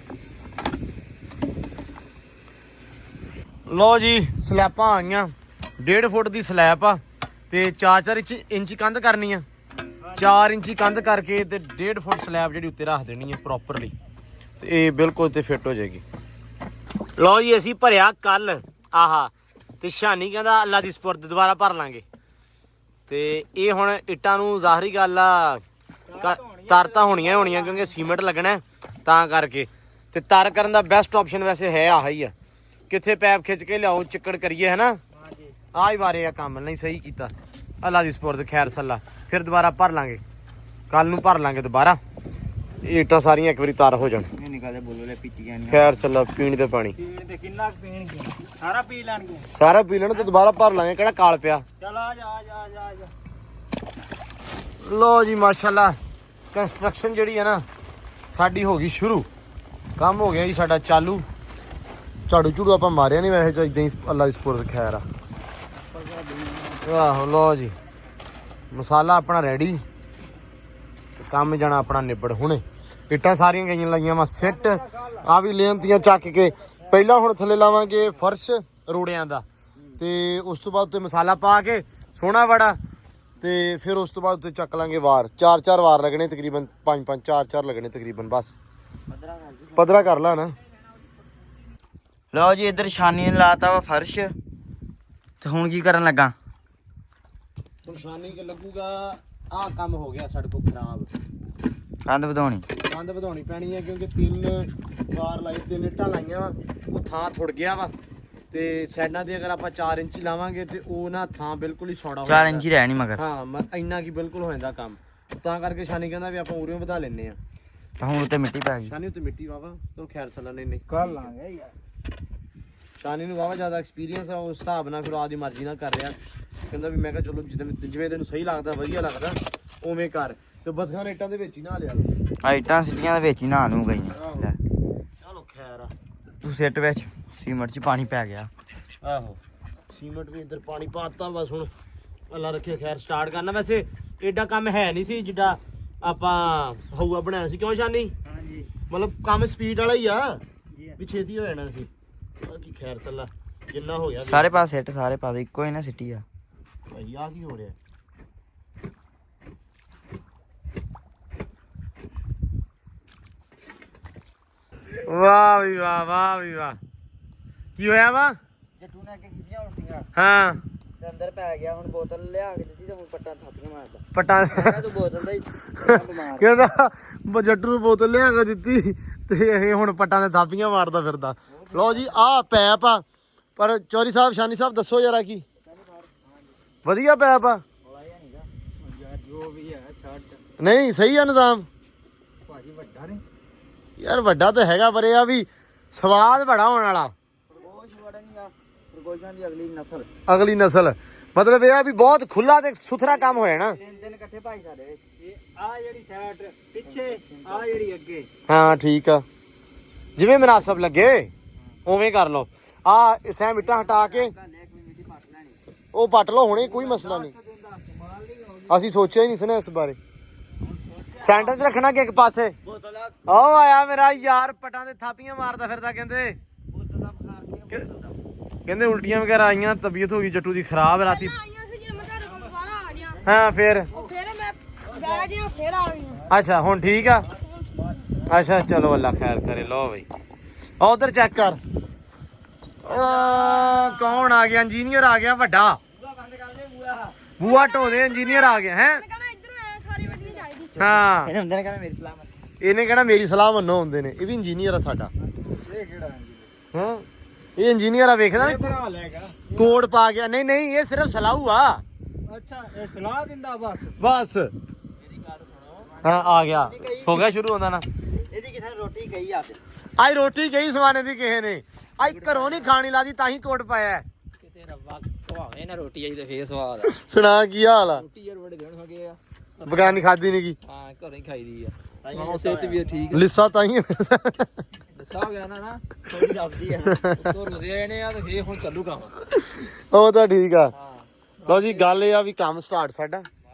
ਲੋ ਜੀ ਸਲੈਬਾਂ ਆਈਆਂ 1.5 ਫੁੱਟ ਦੀ ਸਲੈਬ ਆ ਤੇ 4-4 ਇੰਚ ਕੰਧ ਕਰਨੀ ਆ 4 ਇੰਚੀ ਕੰਧ ਕਰਕੇ ਤੇ 1.5 ਫੁੱਟ ਸਲੈਬ ਜਿਹੜੀ ਉੱਤੇ ਰੱਖ ਦੇਣੀ ਹੈ ਪ੍ਰੋਪਰਲੀ ਤੇ ਇਹ ਬਿਲਕੁਲ ਤੇ ਫਿੱਟ ਹੋ ਜਾਏਗੀ ਲਓ ਜੀ ਅਸੀਂ ਭਰਿਆ ਕੱਲ ਆਹਾ ਤੇ ਸ਼ਾਨੀ ਕਹਿੰਦਾ ਅੱਲਾ ਦੀ ਸਪੁਰਦ ਦੁਬਾਰਾ ਭਰ ਲਾਂਗੇ ਤੇ ਇਹ ਹੁਣ ਇੱਟਾਂ ਨੂੰ ਜ਼ਾਹਰੀ ਗੱਲ ਆ ਤਰ ਤਾਂ ਹੋਣੀਆਂ ਕਿਉਂਕਿ ਸੀਮੈਂਟ ਲੱਗਣਾ ਤਾਂ ਕਰਕੇ ਤੇ ਤਰ ਕਰਨ ਦਾ ਬੈਸਟ ਆਪਸ਼ਨ ਵੈਸੇ ਹੈ ਆਹ ਹੀ ਆ ਕਿੱਥੇ ਪੈਪ ਖਿੱਚ ਕੇ ਲਿਆਓ ਚਿੱਕੜ ਕਰੀਏ ਹਨਾ ਆਹ ਹੀ ਵਾਰੇ ਆ ਕੰਮ ਨਹੀਂ ਸਹੀ ਕੀਤਾ ਅੱਲਾ ਦੀ ਸਪੁਰਦ ਖੈਰ ਸੱਲਾ ਫਿਰ ਦੁਬਾਰਾ ਭਰ ਲਾਂਗੇ ਕੱਲ ਨੂੰ ਭਰ ਲਾਂਗੇ ਦੁਬਾਰਾ ਇਹ ਇੱਟਾਂ ਸਾਰੀਆਂ ਇੱਕ ਵਾਰੀ ਤਰ ਹੋ ਜਾਣ ਇਹ ਨਿਕਾਲੇ ਬੋਲੇ ਪੀਤੀਆਂ ਨਹੀਂ ਖੈਰ ਸੱਲਾ ਪੀਣ ਤੇ ਪਾਣੀ ਤੇ ਕਿੰਨਾ ਪੀਣਗੇ ਸਾਰਾ ਪੀ ਲੈਣਗੇ ਸਾਰਾ ਪੀ ਲੈਣ ਤੇ ਦੁਬਾਰਾ ਭਰ ਲਾਂਗੇ ਕਿਹੜਾ ਕਾਲ ਪਿਆ ਚਲ ਆ ਜਾ ਲੋ ਜੀ ਮਾਸ਼ਾਅੱਲਾ ਕੰਸਟਰਕਸ਼ਨ ਜਿਹੜੀ ਹੈ ਨਾ ਸਾਡੀ ਹੋ ਗਈ ਸ਼ੁਰੂ ਕੰਮ ਹੋ ਗਿਆ ਜੀ ਸਾਡਾ ਚਾਲੂ ਝਾੜੂ ਝੂੜੂ ਆਪਾਂ ਮਾਰਿਆ ਨਹੀਂ ਵੈਸੇ ਤਾਂ ਇਦਾਂ ਹੀ ਅੱਲਾ ਦੀ ਸਪੁਰਦ ਖੈਰ ਆ ਆਹੋ ਲੋ ਜੀ ਮਸਾਲਾ ਆਪਣਾ ਰੈਡੀ ਤੇ ਕੰਮ ਜਾਣਾ ਆਪਣਾ ਨਿਬੜ ਹੁਣੇ ਇੱਟਾਂ ਸਾਰੀਆਂ ਗਈਆਂ ਲਾਈਆਂ ਵਾ ਸਿੱਟ ਆ ਵੀ ਲਿਆਂਤੀਆਂ ਚੱਕ ਕੇ ਪਹਿਲਾਂ ਹੁਣ ਥੱਲੇ ਲਾਵਾਂਗੇ ਫਰਸ਼ ਰੋੜਿਆਂ ਦਾ ਤੇ ਉਸ ਤੋਂ ਬਾਅਦ ਉੱਤੇ ਮਸਾਲਾ ਪਾ ਕੇ ਸੋਹਣਾ ਬੜਾ ਤੇ ਫਿਰ ਉਸ ਤੋਂ ਬਾਅਦ ਉੱਤੇ ਚੱਕ ਲਾਂਗੇ ਵਾਰ 4-4 ਵਾਰ ਲੱਗਣੇ ਤਕਰੀਬਨ 5-5 4-4 ਲੱਗਣੇ ਤਕਰੀਬਨ ਬਸ ਪੱਧਰਾ ਕਰ ਲਾ ਨਾ ਲਓ ਜੀ ਇੱਧਰ ਸ਼ਾਨੀ ਨੇ ਲਾਤਾ ਵਾ ਫਰਸ਼ ਤੇ ਹੁਣ ਕੀ ਕਰਨ ਲੱਗਾ ਹੁਣ ਸ਼ਾਨੀ ਕਿ ਲੱਗੂਗਾ ਆਹ ਕੰਮ ਹੋ ਗਿਆ ਸਾਡੇ ਕੋਲ ਖਰਾਬ ਕੰਧ ਵਧਾਉਣੀ ਕੰਧ ਵਧਾਉਣੀ ਪੈਣੀ ਹੈ ਕਿਉਂਕਿ 3 ਵਾਰ ਲਾਈ 3 ਇੱਟਾਂ ਲਾਈਆਂ ਵਾ ਉਹ ਥਾਂ ਥੁੜ ਗਿਆ ਵਾ ਤੇ ਸਾਈਡਾਂ ਤੇ ਅਗਰ ਆਪਾਂ 4 ਇੰਚੀ ਲਾਵਾਂਗੇ ਤੇ ਉਹ ਨਾ ਥਾਂ ਬਿਲਕੁਲ ਹੀ ਸੌੜਾ ਹੋ 4 ਇੰਚ ਹੀ ਰਹਿ ਨਹੀਂ ਮਗਰ ਹਾਂ ਇੰਨਾ ਕੀ ਬਿਲਕੁਲ ਹੋ ਜਾਂਦਾ ਕੰਮ ਤਾਂ ਕਰਕੇ ਸ਼ਾਨੀ ਕਹਿੰਦਾ ਵੀ ਆਪਾਂ ਉਰਿਓਂ ਵਧਾ ਲੈਨੇ ਆ ਤਾਂ ਹੁਣ ਉੱਤੇ ਮਿੱਟੀ ਪੈ ਗਈ ਸ਼ਾਨੀ ਉੱਤੇ ਮਿੱਟੀ ਵਾਵਾ ਤੈਨੂੰ ਖੈਰ ਸੱਲਾ ਨਹੀਂ ਕਰ ਲਾਂਗੇ ਯਾਰ ਸ਼ਾਨੀ ਨੂੰ ਵਾਵਾ ਜ਼ਿਆਦਾ ਐਕਸਪੀਰੀਅੰਸ ਆ ਉਸ ਹਿਸਾਬ ਨਾਲ ਫਿਰ ਆਪਦੀ ਮਰਜ਼ੀ ਨਾਲ ਕਰ ਰਿਹਾ ਕਹਿੰਦਾ ਵੀ ਮੈਂ ਕਿਹਾ ਚਲੋ ਜਿਵੇਂ ਤੈਨੂੰ ਸਹੀ ਲੱਗਦਾ ਵਧੀਆ ਲੱਗਦਾ ਉਵੇਂ ਕਰ ਤੇ ਬਥੀਆਂ ਰੇਟਾਂ ਦੇ ਵਿੱਚ ਹੀ ਨਾ ਲਿਆ ਆ ਇੱਟਾਂ ਸਿੱਟੀਆਂ ਦੇ ਵਿੱਚ ਹੀ ਨਹਾ ਨੂੰ ਗਈਆਂ ਲੈ ਚਲੋ ਖੈਰ ਆ ਤੂੰ ਸਿੱਟ ਵਿੱਚ ਸੀਮੈਂਟ 'ਚ ਪਾਣੀ ਪੈ ਗਿਆ ਆਹੋ ਸੀਮੈਂਟ ਵੀ ਇੱਧਰ ਪਾਣੀ ਪਾਤਾ ਬਸ ਹੁਣ ਅੱਲਾ ਰੱਖੇ ਖੈਰ ਸਟਾਰਟ ਕਰਨਾ ਵੈਸੇ ਏਡਾ ਕੰਮ ਹੈ ਨਹੀਂ ਸੀ ਜਿੱਡਾ ਆਪਾਂ ਹਊਆ ਬਣਾਇਆ ਸੀ ਕਿਉਂ ਸ਼ਾਨੀ ਹਾਂਜੀ ਮਤਲਬ ਕੰਮ ਸਪੀਡ ਵਾਲਾ ਹੀ ਆ ਵੀ ਛੇਤੀ ਹੋ ਜਾਣਾ ਸੀ ਬਾਕੀ ਖੈਰ ਸੱਲਾ ਜਿੰਨਾ ਹੋ ਗਿਆ ਸਾਰੇ ਪਾਸੇ ਸਿੱਟ ਸਾਰੇ ਪਾਸੇ ਇੱਕੋ ਹੀ ਨਾ ਸਿੱਟੀ ਆ ਭਾਈ ਆ ਕੀ ਹੋ ਰਿਹਾ ਵਾਹ ਵੀ ਵਾਹ ਕੀ ਹੋਇਆ ਵਾ ਜੱਟੂ ਨੇ ਅੱਗੇ ਕੀਤੀਆਂ ਉਲਟੀਆਂ ਹਾਂ ਤੇ ਅੰਦਰ ਪੈ ਗਿਆ ਹੁਣ ਬੋਤਲ ਲਿਆ ਕੇ ਦਿੱਤੀ ਤੇ ਹੁਣ ਪੱਟਾਂ ਥਾਪੀਆਂ ਮਾਰਦਾ ਪਟਾ ਤੂੰ ਬੋਤਲ ਦਾ ਹੀ ਬਿਮਾਰ ਕਹਿੰਦਾ ਜੱਟੂ ਨੂੰ ਬੋਤਲ ਲਿਆ ਕੇ ਦਿੱਤੀ ਤੇ ਇਹ ਹੁਣ ਪੱਟਾਂ ਦੇ ਥਾਪੀਆਂ ਮਾਰਦਾ ਫਿਰਦਾ ਲਓ ਜੀ ਆਹ ਪੈਪ ਆ ਪਰ ਚੌਰੀ ਸਾਹਿਬ ਸ਼ਾਨੀ ਸਾਹਿਬ ਦੱਸੋ ਜਰਾ ਕੀ ਵਧੀਆ ਪੈਪ ਆ ਜੋ ਵੀ ਹੈ ਛੱਡ ਨਹੀਂ ਸਹੀ ਆ ਨਿਜ਼ਾਮ ਭਾਜੀ ਵੱਡਾ ਨਹੀਂ ਯਾਰ ਵੱਡਾ ਤਾਂ ਹੈਗਾ ਪਰ ਇਹ ਆ ਵੀ ਸਵਾਦ ਬੜਾ ਹੋਣ ਵਾਲਾ ਰਗੋਸ਼ ਵੜਾ ਨਹੀਂ ਆ ਰਗੋਸ਼ਾਂ ਦੀ ਅਗਲੀ ਨਸਲ ਮਤਲਬ ਇਹ ਆ ਵੀ ਬਹੁਤ ਖੁੱਲਾ ਤੇ ਸੁਥਰਾ ਕੰਮ ਹੋਇਆ ਨਾ ਤਿੰਨ ਇਕੱਠੇ ਭਾਈ ਸਾਡੇ ਆ ਜਿਹੜੀ ਸਾਈਡ ਪਿੱਛੇ ਆ ਜਿਹੜੀ ਅੱਗੇ ਹਾਂ ਠੀਕ ਆ ਜਿਵੇਂ ਮੁਨਾਸਬ ਲੱਗੇ ਉਵੇਂ ਕਰ ਲਓ ਆ ਸੈਮ ਮਿੱਟਾਂ ਹਟਾ ਕੇ ਉਹ ਪੱਟ ਲਓ ਹੁਣੇ ਕੋਈ ਮਸਲਾ ਨਹੀਂ ਅਸੀਂ ਸੋਚਿਆ ਹੀ ਨਹੀਂ ਸੀ ਨਾ ਇਸ ਬਾਰੇ ਸੈਂਟਰ 'ਚ ਰੱਖਣਾ ਕਿ ਇੱਕ ਪਾਸੇ? ਬੋਤਲ ਦਾ ਉਹ ਆਇਆ ਮੇਰਾ ਯਾਰ ਪਟਾਂ ਦੇ ਥਾਪੀਆਂ ਮਾਰਦਾ ਫਿਰਦਾ ਕਹਿੰਦੇ ਬੋਤਲ ਦਾ ਬੁਖਾਰ ਕੀ ਬੋਤਲ ਦਾ ਕਹਿੰਦੇ ਉਲਟੀਆਂ ਵਗੈਰਾ ਆਈਆਂ ਤਬੀਅਤ ਹੋ ਗਈ ਜੱਟੂ ਦੀ ਖਰਾਬ ਰਾਤੀ। ਆਈਆਂ ਸੀ ਜੇ ਮੈਂ ਤੁਹਾਡੇ ਕੋਲ ਦੁਬਾਰਾ ਆ ਗਿਆ ਹਾਂ ਫਿਰ ਫਿਰ ਮੈਂ ਬਹਿ ਗਿਆ ਫਿਰ ਆ ਗਈਆਂ ਅੱਛਾ ਹੁਣ ਠੀਕ ਆ। ਅੱਛਾ ਚਲੋ ਅੱਲਾ ਖੈਰ ਕਰੇ। ਲਓ ਬਈ ਉਧਰ ਚੈੱਕ ਕਰ। ਕੌਣ ਆ ਗਿਆ? ਇੰਜੀਨੀਅਰ ਆ ਗਿਆ ਵੱਡਾ। ਬੂਆ ਬੰਦ ਕਰ ਦੇ ਬੂਆ। ਬੂਆ ਢੋਦੇ ਇੰਜੀਨੀਅਰ ਆ ਗਿਆ ਹੈ। ਮੈਂ ਕਹਿੰਦਾ ਇਧਰੋਂ ਐ ਸਾਰੀ ਵੱਜਣੀ ਚਾਹੀਦੀ ਹਾਂ ਇਹਨੇ ਹੁੰਦੇ ਨੇ ਕਹਿੰਦਾ ਮੇਰੀ ਸਲਾਮ ਇਹਨੇ ਕਹਿਣਾ ਮੇਰੀ ਸਲਾਹ ਮੰਨੋ ਹੁੰਦੇ ਨੇ। ਇਹ ਵੀ ਇੰਜੀਨੀਅਰ ਆ ਸਾਡਾ। ਇਹ ਕਿਹੜਾ ਹਾਂ ਇਹ ਇੰਜੀਨੀਅਰ ਆ ਵੇਖਦਾ ਨਾ ਬਣਾ ਲੈਗਾ। ਕੋਡ ਪਾ ਗਿਆ। ਨਹੀਂ ਨਹੀਂ ਇਹ ਸਿਰਫ ਸਲਾਹੂ ਆ ਅੱਛਾ ਇਹ ਸਲਾਹ ਦਿੰਦਾ ਬਸ। ਬਸ। ਹਾਂ ਆ ਗਿਆ ਹੋ ਗਿਆ ਸ਼ੁਰੂ ਹੁੰਦਾ ਨਾ। ਇਹਦੀ ਕਿਸੇ ਨੇ ਰੋਟੀ ਕਹੀ ਆ ਆਈ ਰੋਟੀ ਗਈ ਸਵਾਨੇ ਦੀ ਕਿਸੇ ਨੇ। ਆਈ ਘਰੋਂ ਨਹੀਂ ਖਾਣੀ ਲਾਦੀ ਤਾਂ ਹੀ ਕੋਟ ਪਾਇਆ ਹੈ। ਕਿਤੇ ਰੱਬਾ ਖਵਾਵੇ ਨਾ ਰੋਟੀ ਆਈ ਤੇ ਫੇਰ ਸਵਾਦ ਆ। ਸੁਣਾ ਕੀ ਹਾਲ ਆ? ਰੋਟੀ ਯਾਰ ਬੜੇ ਦਿਨ ਹੋ ਗਏ ਆ। ਬਗਾਨੀ ਖਾਦੀ ਨਹੀਂ ਕੀ ਹਾਂ ਘਰੇ ਹੀ ਖਾਈਦੀ ਆ। ਸੁਣਾਓ ਸਿਹਤ ਵੀ ਠੀਕ ਲਿੱਸਾ ਤਾਂ ਹੀ ਦੱਸਾ ਹੋ ਗਿਆ ਨਾ ਥੋੜੀ ਦੱਬਦੀ ਆ ਤੋਂ ਲੁਧਿਆਣੇ ਨੇ ਆ ਤੇ ਫੇਰ ਹੁਣ ਚੱਲੂ ਕੰਮ। ਉਹ ਤਾਂ ਠੀਕ ਆ। ਹਾਂ ਲਓ ਜੀ ਗੱਲ ਇਹ ਆ ਵੀ ਕੰਮ ਸਟਾਰਟ ਸਾਡਾ।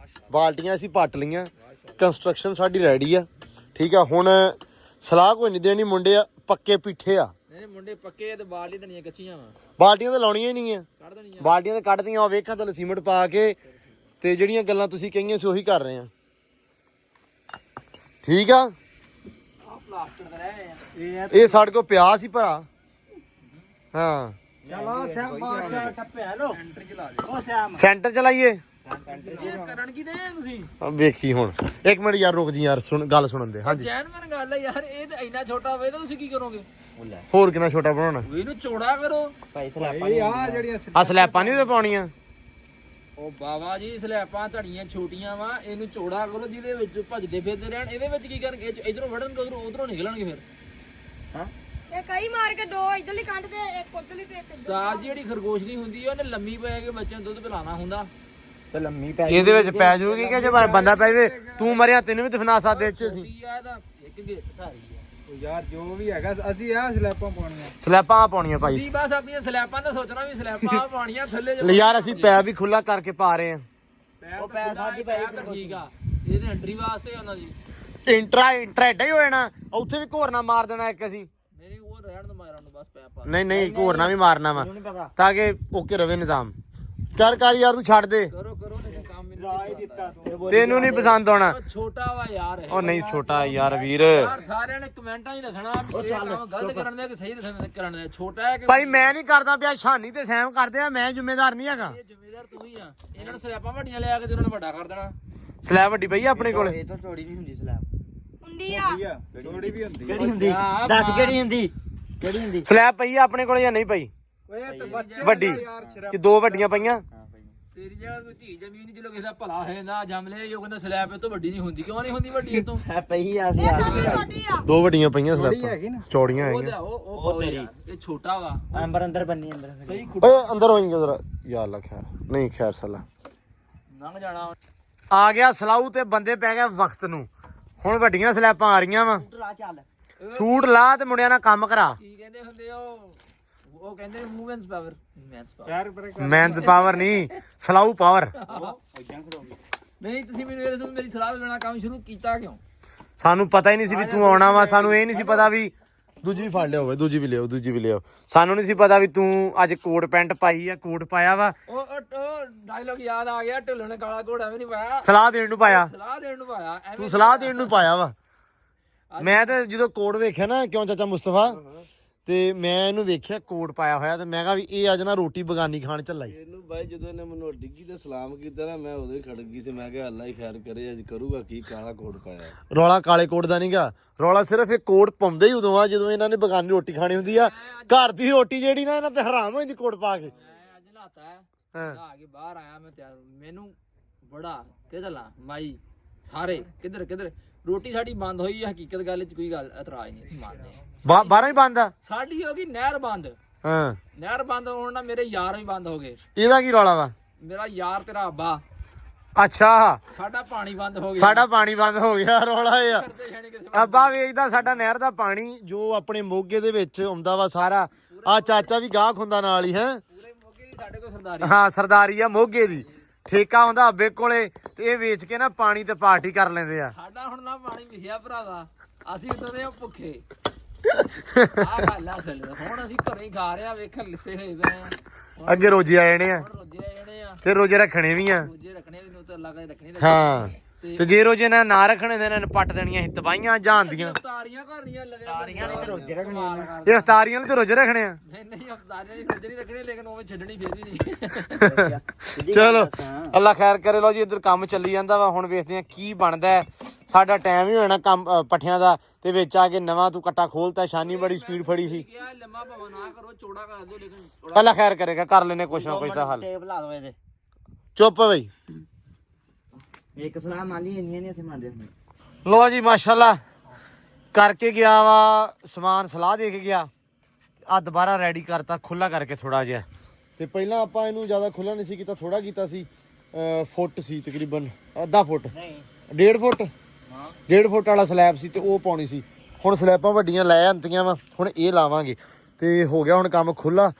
ਬਾਲਟੀਆਂ ਅਸੀਂ ਪੱਟ ਲਈਆਂ। ਕੰਸਟਰਕਸ਼ਨ ਸਾਡੀ ਰੈਡੀ ਆ। ਠੀਕ ਆ ਹੁਣ ਸਲਾਹ ਕੋਈ ਨਹੀਂ ਦੇਣੀ। ਮੁੰਡੇ ਪੱਕੇ ਪਿੱਠੇ ਆ। ਨਹੀਂ ਮੁੰਡੇ ਪੱਕੇ ਆ ਤੇ ਬਾਲਟੀ ਤਾਂ ਨਹੀਂ ਕੱਚੀਆਂ ਵਾ। ਬਾਲਟੀਆਂ ਤਾਂ ਲਾਉਣੀਆਂ ਹੀ ਨਹੀਂ ਆ। ਕੱਢ ਦੇਣੀਆਂ। ਬਾਲਟੀਆਂ ਤਾਂ ਕੱਢਦੀਆਂ ਉਹ ਵੇਖਾਂ ਤੁਹਾਨੂੰ ਸੀਮੈਂਟ ਪਾ ਕੇ ਤੇ ਜਿਹੜੀਆਂ ਗੱਲਾਂ ਤੁਸੀਂ ਕਹੀਆਂ ਸੀ ਉਹੀ ਕਰ ਰਹੇ ਆ। ਠੀਕ ਆ। ਆ ਪਲਾਸਟਰ ਦਾ ਰਹਿ ਆ। ਇਹ ਸਾਡੇ ਕੋਲ ਪਿਆ ਸੀ ਭਰਾ। ਹਾਂ ਚਲੋ ਸਿਆਮ ਬਾਅਦ ਟੱਪਿਆ ਲੋ। ਉਹ ਸਿਆਮ ਸੈਂਟਰ ਚਲਾਈਏ। ਇਹ ਕਰਨ ਕੀ ਦੇ ਤੁਸੀਂ? ਆ ਵੇਖੀ ਹੁਣ ਇੱਕ ਮਿੰਟ ਯਾਰ ਰੁਕ ਜੀ ਯਾਰ ਸੁਣ ਗੱਲ ਸੁਣਨ ਦੇ। ਹਾਂਜੀ ਚੈਨਮਨ ਗੱਲ ਆ ਯਾਰ ਇਹ ਤਾਂ ਇੰਨਾ ਛੋਟਾ ਹੋਵੇ ਤਾਂ ਤੁਸੀਂ ਕੀ ਕਰੋਗੇ? ਹੋਰ ਕਿੰਨਾ ਛੋਟਾ ਬਣਾਉਣਾ? ਇਹਨੂੰ ਚੌੜਾ ਕਰੋ। ਭਾਈ ਸਲਾਪਾ ਇਹ ਆ ਜਿਹੜੀਆਂ ਆ ਸਲੈਪਾਂ ਨਹੀਂ ਤੇ ਪਾਉਣੀਆਂ। ਉਹ ਬਾਬਾ ਜੀ ਸਲੈਪਾਂ ਧੜੀਆਂ ਛੋਟੀਆਂ ਵਾ ਇਹਨੂੰ ਚੌੜਾ ਕਰੋ ਜਿਹਦੇ ਵਿੱਚ ਭੱਜਦੇ ਫਿਰਦੇ ਰਹਿਣ। ਇਹਦੇ ਵਿੱਚ ਕੀ ਕਰਨਗੇ? ਇਧਰੋਂ ਵੜਨਗੇ ਉਧਰੋਂ ਨਿਕਲਣਗੇ ਫਿਰ। ਇਹ ਕਈ ਮਾਰ ਕੇ ਦੋ ਇਧਰਲੀ ਕੰਡ ਤੇ ਇੱਕ ਉਧਰਲੀ ਤੇ ਇੱਕ ਇੱਧਰ। ਸਾਜ ਜਿਹੜੀ ਖਰਗੋਸ਼ ਨਹੀਂ ਹੁੰਦੀ ਉਹਨੇ ਲੰਮੀ ਪੈ ਕੇ ਬੱਚਿਆਂ ਨੂੰ ਦੁੱਧ ਪਿਲਾਣਾ ਹੁੰਦਾ। ਤੇ ਲੰਮੀ ਪੈ ਇਹਦੇ ਵਿੱਚ ਪੈ ਜਾਊਗੀ ਕਿ ਜੇ ਬੰਦਾ ਪੈ ਜਾਵੇ ਤੂੰ ਮਰਿਆ ਤੈਨੂੰ ਵੀ ਦਫਨਾ ਸਕਦੇ ਚ ਅਸੀਂ। ਛੋਟੀ ਆ ਇਹਦਾ ਇੱਕ ਗੇਟ ਸਾਰੀ ਆ। ਉਹ ਯਾਰ ਜੋ ਵੀ ਹੈਗਾ ਅਸੀਂ ਆ ਸਲੈਪਾਂ ਪਾਉਣੀਆਂ। ਸਲੈਪਾਂ ਆ ਪਾਉਣੀਆਂ ਭਾਈ। ਤੁਸੀਂ ਬਸ ਆਪਣੀਆਂ ਸਲੈਪਾਂ ਦਾ ਸੋਚਣਾ ਵੀ ਸਲੈਪਾਂ ਪਾਣੀਆਂ ਥੱਲੇ ਜੋ ਯਾਰ ਅਸੀਂ ਪੈਰ ਵੀ ਖੁੱਲਾ ਕਰਕੇ ਪਾ ਰਹੇ ਆ। ਉਹ ਪੈਰ ਸਾਡੀ ਪੈਰ ਤਾਂ ਠੀਕ ਆ। ਇਹਦੇ ਐਂਟਰੀ ਵਾਸਤੇ ਉਹਨਾਂ ਦੀ ਇੰਟਰਾ ਏਡਾ ਹੀ ਹੋ ਜਾਣਾ। ਉੱਥੇ ਵੀ ਘੋਰਨਾ ਮਾਰ ਦੇਣਾ ਇੱਕ ਅਸੀਂ। ਮੇਰੀ ਉਹ ਰਹਿਣ ਤੋਂ ਮਾਰਨ ਨੂੰ ਬਸ ਪੈਰ ਪਾ। ਨਹੀਂ ਨਹੀਂ ਘੋਰਨਾ ਵੀ ਮਾਰਨਾ ਵਾ ਨਹੀਂ ਪਤਾ ਤਾਂ ਕਿ ਓਕੇ ਰਵੇ ਨਿਜ਼ਾਮ। ਕਰ ਯਾਰ ਤੂੰ ਛੱਡ ਦੇ। ਕਰੋ ਨਹੀਂ ਕੰਮ ਮੈਨੂੰ ਦਿੱਤਾ ਤੂੰ। ਤੈਨੂੰ ਨਹੀਂ ਪਸੰਦ ਆਉਣਾ। ਛੋਟਾ ਵਾ ਯਾਰ ਇਹ। ਉਹ ਨਹੀਂ ਛੋਟਾ ਯਾਰ ਵੀਰ। ਯਾਰ ਸਾਰਿਆਂ ਨੇ ਕਮੈਂਟਾਂ 'ਚ ਦੱਸਣਾ ਵੀ ਇਹ ਕੰਮ ਗਲਤ ਕਰਨ ਦੇ ਕਿ ਸਹੀ ਕਰਨ ਦੇ। ਛੋਟਾ ਹੈ ਕਿ ਭਾਈ ਮੈਂ ਨਹੀਂ ਕਰਦਾ ਪਿਆ। ਸ਼ਾਨੀ ਤੇ ਸਹਿਮ ਕਰਦੇ ਆ। ਮੈਂ ਜ਼ਿੰਮੇਦਾਰ ਨਹੀਂ ਹੈਗਾ। ਇਹ ਜ਼ਿੰਮੇਦਾਰ ਤੂੰ ਹੀ ਆ। ਇਹਨਾਂ ਨੂੰ ਸਲੈਪਾਂ ਵੱਡੀਆਂ ਲਿਆ ਕੇ ਤੇ ਉਹਨਾਂ ਨੂੰ ਵੱਡਾ ਕਰ ਦੇਣਾ। ਸਲੈਬ ਵੱਡੀ ਪਈ ਆ ਆਪਣੇ ਕੋਲ। ਇਹ ਤਾਂ ਚੌੜੀ ਨਹੀਂ ਹੁੰਦੀ ਸਲਾਪ। ਹੁੰਦੀ ਆ ਥੋੜੀ ਵੀ ਹੁੰਦੀ ਕਿਹੜੀ ਹੁੰਦੀ ਦੱਸ ਕਿਹੜੀ ਹੁੰਦੀ ਕਿਹੜੀ ਹੁੰਦੀ ਸਲੈਬ ਪਈ ਆ ਆਪਣੇ ਕੋਲ ਜਾਂ ਨਹੀਂ ਪਈ? ਓਏ ਤੇ ਬੱਚੇ ਵੱਡੀ ਕਿ ਦੋ ਵੱਡੀਆਂ ਪਈਆਂ? ਤੇਰੀ ਜਗ੍ਹਾ ਕੋਈ ਧੀ ਜ਼ਮੀਨ ਜਦੋਂ ਕਿਸੇ ਦਾ ਭਲਾ ਹੈ ਨਾ ਜੰਮ ਲੈ ਉਹ ਕਹਿੰਦਾ ਸਲੈਬ ਇਹ ਤੋਂ ਵੱਡੀ ਨਹੀਂ ਹੁੰਦੀ। ਕਿਉਂ ਨਹੀਂ ਹੁੰਦੀ ਵੱਡੀ ਇਹ ਤੋਂ? ਪਈ ਆ ਇਹ ਸਭ ਤੋਂ ਛੋਟੀ ਆ ਦੋ ਵੱਡੀਆਂ ਪਈਆਂ ਸਲੈਬਾਂ ਹੈਗੀ ਨਾ। ਚੌੜੀਆਂ ਉਹ ਹੈਗੀਆਂ। ਲਿਆਓ ਉਹ ਤੇਰੀ ਇਹ ਛੋਟਾ ਵਾ। ਅੰਦਰ ਬੰਨੀ ਅੰਦਰ ਸਹੀ ਓਏ ਅੰਦਰ ਹੋਏਂਗੇ ਜ਼ਰਾ। ਯਾ ਅੱਲਾ ਖੈਰ ਨਹੀਂ ਖੈਰ ਸਲਾ। ਲੰਘ ਜਾਣਾ। ਆ ਗਿਆ ਸਲਾਊ ਤੇ ਬੰਦੇ ਪੈ ਗਏ ਵਕਤ ਨੂੰ। ਹੁਣ ਵੱਡੀਆਂ ਸਲੈਬਾਂ ਆ ਰਹੀਆਂ ਵਾ। ਲਾ ਚੱਲ ਸੂਟ ਲਾ ਤੇ ਮੁੰਡਿਆਂ ਨਾਲ ਕੰਮ ਕਰਾ। ਕੀ ਕਹਿੰਦੇ ਹੁੰਦੇ ਉਹ ਕਹਿੰਦੇ ਮੂਵਮੈਂਟਸ ਪਾਵਰ ਮੈਨਸ ਪਾਵਰ। ਯਾਰ ਪਰ ਮੈਨਸ ਪਾਵਰ ਨਹੀਂ ਸਲਾਊ ਪਾਵਰ। ਨਹੀਂ ਤੁਸੀਂ ਮੈਨੂੰ ਇਹ ਦੱਸੋ ਮੇਰੀ ਸਲਾਹ ਲੈਣਾ ਕੰਮ ਸ਼ੁਰੂ ਕੀਤਾ ਕਿਉਂ? ਸਾਨੂੰ ਪਤਾ ਹੀ ਨਹੀਂ ਸੀ ਵੀ ਤੂੰ ਆਉਣਾ ਵਾ। ਸਾਨੂੰ ਇਹ ਨਹੀਂ ਸੀ ਪਤਾ ਵੀ ਦੂਜੀ ਵੀ ਫੜ ਲਿਓ ਓਏ। ਦੂਜੀ ਵੀ ਲਿਓ। ਸਾਨੂੰ ਨਹੀਂ ਸੀ ਪਤਾ ਵੀ ਤੂੰ ਅੱਜ ਕੋਟ ਪੈਂਟ ਪਾਈ ਆ। ਕੋਟ ਪਾਇਆ ਵਾ। ਉਹ ਡਾਇਲੌਗ ਯਾਦ ਆ ਗਿਆ। ਢਿੱਲੋਂ ਨੇ ਕਾਲਾ ਘੋੜਾ ਵੀ ਨਹੀਂ ਪਾਇਆ। ਸਲਾਹ ਦੇਣ ਨੂੰ ਪਾਇਆ। ਸਲਾਹ ਦੇਣ ਨੂੰ ਪਾਇਆ। ਐਵੇਂ ਤੂੰ ਸਲਾਹ ਦੇਣ ਨੂੰ ਪਾਇਆ ਵਾ। ਮੈਂ ਤਾਂ ਜਦੋਂ ਕੋਟ ਵੇਖਿਆ ਨਾ ਕਿਉਂ ਚਾਚਾ ਮੁਸਤਫਾ ਤੇ ਮੈਂ ਇਹਨੂੰ ਵੇਖਿਆ ਕੋਟ ਪਾਇਆ ਹੋਇਆ ਤੇ ਮੈਂ ਕਿਹਾ ਵੀ ਇਹ ਅੱਜ ਨਾ ਰੋਟੀ ਬਗਾਨੀ ਖਾਣ ਚੱਲਾ ਈ। ਇਹਨੂੰ ਬਾਈ ਜਦੋਂ ਇਹਨੇ ਮੈਨੂੰ ਡਿੱਗੀ ਤੇ ਸਲਾਮ ਕੀਤਾ ਨਾ ਮੈਂ ਉਦੋਂ ਹੀ ਖੜ ਗਈ ਸੀ। ਮੈਂ ਕਿਹਾ ਅੱਲਾ ਹੀ ਖੈਰ ਕਰੇ ਅੱਜ ਕਰੂਗਾ ਕੀ ਕਾਲਾ ਕੋਟ ਪਾਇਆ। ਰੌਲਾ ਕਾਲੇ ਕੋਟ ਦਾ ਨਹੀਂਗਾ। ਰੌਲਾ ਸਿਰਫ ਇਹ ਕੋਟ ਪਾਉਂਦੇ ਹੀ ਉਦੋਂ ਆ ਜਦੋਂ ਇਹਨਾਂ ਨੇ ਬਗਾਨੀ ਰੋਟੀ ਖਾਣੀ ਹੁੰਦੀ ਆ। ਘਰ ਦੀ ਰੋਟੀ ਜਿਹੜੀ ਨਾ ਇਹਨਾਂ ਤੇ ਹਰਾਮ ਹੋ ਜਾਂਦੀ ਕੋਟ ਪਾ ਕੇ। ਮੈਂ ਅੱਜ ਨਹਾਤਾ ਹੈ। ਹਾਂ। ਨਹਾ ਕੇ ਬਾਹਰ ਆਇਆ ਮੈਂ ਤਿਆਰ। ਮੈਨੂੰ ਬੜਾ ਕਿਹਦਾ ਮਾਈ ਸਾਰੇ ਕਿੱਧਰ ਰੋਟੀ ਸਾਡੀ ਬੰਦ ਹੋਈ ਹੈ। ਹਕੀਕਤ ਗੱਲ ਚ ਕੋਈ ਗੱਲ ਇਤਰਾਜ਼ ਨਹੀਂ ਸੀ ਮੰਨਦੇ। ਬਾਹਰੋਂ ਹੀ ਬੰਦ ਆ। ਸਾਡੀ ਹੋ ਗਈ ਨਹਿਰ ਬੰਦ। ਹਾਂ ਨਹਿਰ ਬੰਦ ਹੋਣ ਨਾਲ ਮੇਰੇ ਯਾਰ ਵੀ ਬੰਦ ਹੋ ਗਏ। ਇਹਦਾ ਕੀ ਰੌਲਾ ਵਾ? ਮੇਰਾ ਯਾਰ ਤੇਰਾ ਅੱਬਾ ਅੱਛਾ ਸਾਡਾ ਪਾਣੀ ਬੰਦ ਹੋ ਗਿਆ। ਸਾਡਾ ਪਾਣੀ ਬੰਦ ਹੋ ਗਿਆ। ਰੌਲਾ ਇਹ ਆ ਕਰਦੇ ਜਾਣੇ ਕਿਸੇ ਅੱਬਾ ਵੇਖਦਾ ਸਾਡਾ ਨਹਿਰ ਦਾ ਪਾਣੀ ਜੋ ਆਪਣੇ ਮੋਗੇ ਦੇ ਵਿੱਚ ਆਉਂਦਾ ਵਾ ਸਾਰਾ। ਆ ਚਾਚਾ ਵੀ ਗਾਹਕ ਹੁੰਦਾ ਨਾਲ ਹੀ ਹੈ। ਪੂਰੇ ਮੋਗੇ ਦੀ ਸਾਡੇ ਕੋਲ ਸਰਦਾਰੀ। ਹਾਂ ਸਰਦਾਰੀ ਆ ਮੋਗੇ ਦੀ ਠੇਕਾ ਹੁੰਦਾ ਅੱਬੇ ਕੋਲੇ ਤੇ ਇਹ ਵੇਚ ਕੇ ਨਾ ਪਾਣੀ ਤੇ ਪਾਰਟੀ ਕਰ ਲੈਂਦੇ ਆ। ਸਾਡਾ ਹੁਣ ਨਾ ਪਾਣੀ ਵਿਖਿਆ ਭਰਾਵਾ, ਅਸੀਂ ਉਦੋਂ ਦੇ ਭੁੱਖੇ ਆ ਗੱਲ ਆ ਅਸਲ। ਹੁਣ ਅਸੀਂ ਘਰੇ ਹੀ ਖਾ ਰਹੇ ਆ, ਵੇਖ ਲਿੱਸੇ ਹੋਏ ਪਏ ਆ। ਅੱਗੇ ਰੋਜੇ ਆ ਜਾਣੇ ਆ ਹੁਣ ਰੋਜੇ ਆ ਜਾਣੇ ਆ, ਤੇ ਰੋਜੇ ਰੱਖਣੇ ਵੀ ਆ। ਰੋਜੇ ਰੱਖਣੇ ਵੀ ਨੂੰ ਤਾਂ ਲੱਗਾ ਰੱਖਣੇ ਹਾਂ ਤੇ ਜੇ ਰੋਜੇ ਨਾ ਰੱਖਣੇ ਤੇ ਇਹਨਾਂ ਨੇ ਪੱਟ ਦੇਣੀਆਂ ਸੀ ਤਬਾਈਆਂ ਜਾਂਦੀਆਂ। ਅਫਤਾਰੀਆਂ ਕਰਨੀਆਂ ਲੱਗੇ, ਤਾਰੀਆਂ ਨਹੀਂ ਤੇ ਰੋਜੇ ਰੱਖਣੇ ਇਹ ਅਫਤਾਰੀਆਂ ਨੂੰ ਤੇ ਰੋਜੇ ਰੱਖਣੇ ਆ। ਨਹੀਂ ਅਫਤਾਰੀਆਂ ਦੀ ਰੋਜੇ ਨਹੀਂ ਰੱਖਣੇ, ਲੇਕਿਨ ਉਵੇਂ ਛੱਡਣੀ ਫੇਰ ਵੀ ਨਹੀਂ। ਚਲੋ ਅੱਲਾ ਖੈਰ ਕਰੇ। ਲਓ ਜੀ ਇੱਧਰ ਕੰਮ ਚੱਲੀ ਜਾਂਦਾ ਵਾ, ਹੁਣ ਵੇਖਦੇ ਆ ਕੀ ਬਣਦਾ ਹੈ। ਸਾਡਾ ਟਾਈਮ ਹੀ ਹੋਣਾ ਕੰਮ ਪੱਠਿਆਂ ਦਾ, ਤੇ ਵਿੱਚ ਆ ਕੇ ਨਵਾਂ ਤੂੰ ਕੱਟਾ ਖੋਲਤਾ। ਸ਼ਾਨੀ ਬੜੀ ਸਪੀਡ ਫੜੀ ਸੀ। ਕਿਹਾ ਲੰਮਾ ਭਾਵੇਂ ਨਾ ਕਰੋ, ਚੌੜਾ ਕਰ ਦਿਓ, ਲੇਕਿਨ ਅੱਲਾ ਖੈਰ ਕਰੇਗਾ, ਕਰ ਲੈਨੇ ਕੁਛ ਨਾ ਕੁਛ ਦਾ ਹੱਲ। ਟੇਪ ਲਾ ਦੋ ਇਹਦੇ। ਚੁੱਪ ਬਈ। ਇੱਕ ਸਲਾਹ ਮਾਲੀ ਇੰਨੀਆਂ ਨਹੀਂ ਅਸੀਂ ਮੰਨਦੇ। ਲੋ ਜੀ ਮਾਸ਼ਾਅੱਲਾ ਕਰਕੇ ਗਿਆ ਵਾ ਸਮਾਨ, ਸਲਾਹ ਦੇ ਕੇ ਗਿਆ ਆ, ਦੁਬਾਰਾ ਰੈਡੀ ਕਰਤਾ ਖੁੱਲਾ ਕਰਕੇ ਥੋੜਾ ਜਿਹਾ। ਤੇ ਪਹਿਲਾਂ ਆਪਾਂ ਇਹਨੂੰ ਜ਼ਿਆਦਾ ਖੁੱਲਾ ਨਹੀਂ ਸੀ ਕੀਤਾ, ਥੋੜਾ ਕੀਤਾ ਸੀ। ਫੁੱਟ ਸੀ ਤਕਰੀਬਨ, ਅੱਧਾ ਫੁੱਟ, 1.5 ਫੁੱਟ, 1.5 ਫੁੱਟ ਵਾਲਾ ਸਲੈਬ ਸੀ ਤੇ ਉਹ ਪਾਉਣੀ ਸੀ। ਹੁਣ ਸਲੈਬਾਂ ਵੱਡੀਆਂ ਲੈ ਆਂਦੀਆਂ ਵਾ, ਹੁਣ ਇਹ ਲਾਵਾਂਗੇ ਤੇ ਹੋ ਗਿਆ ਹੁਣ ਕੰਮ ਖੁੱਲਾ।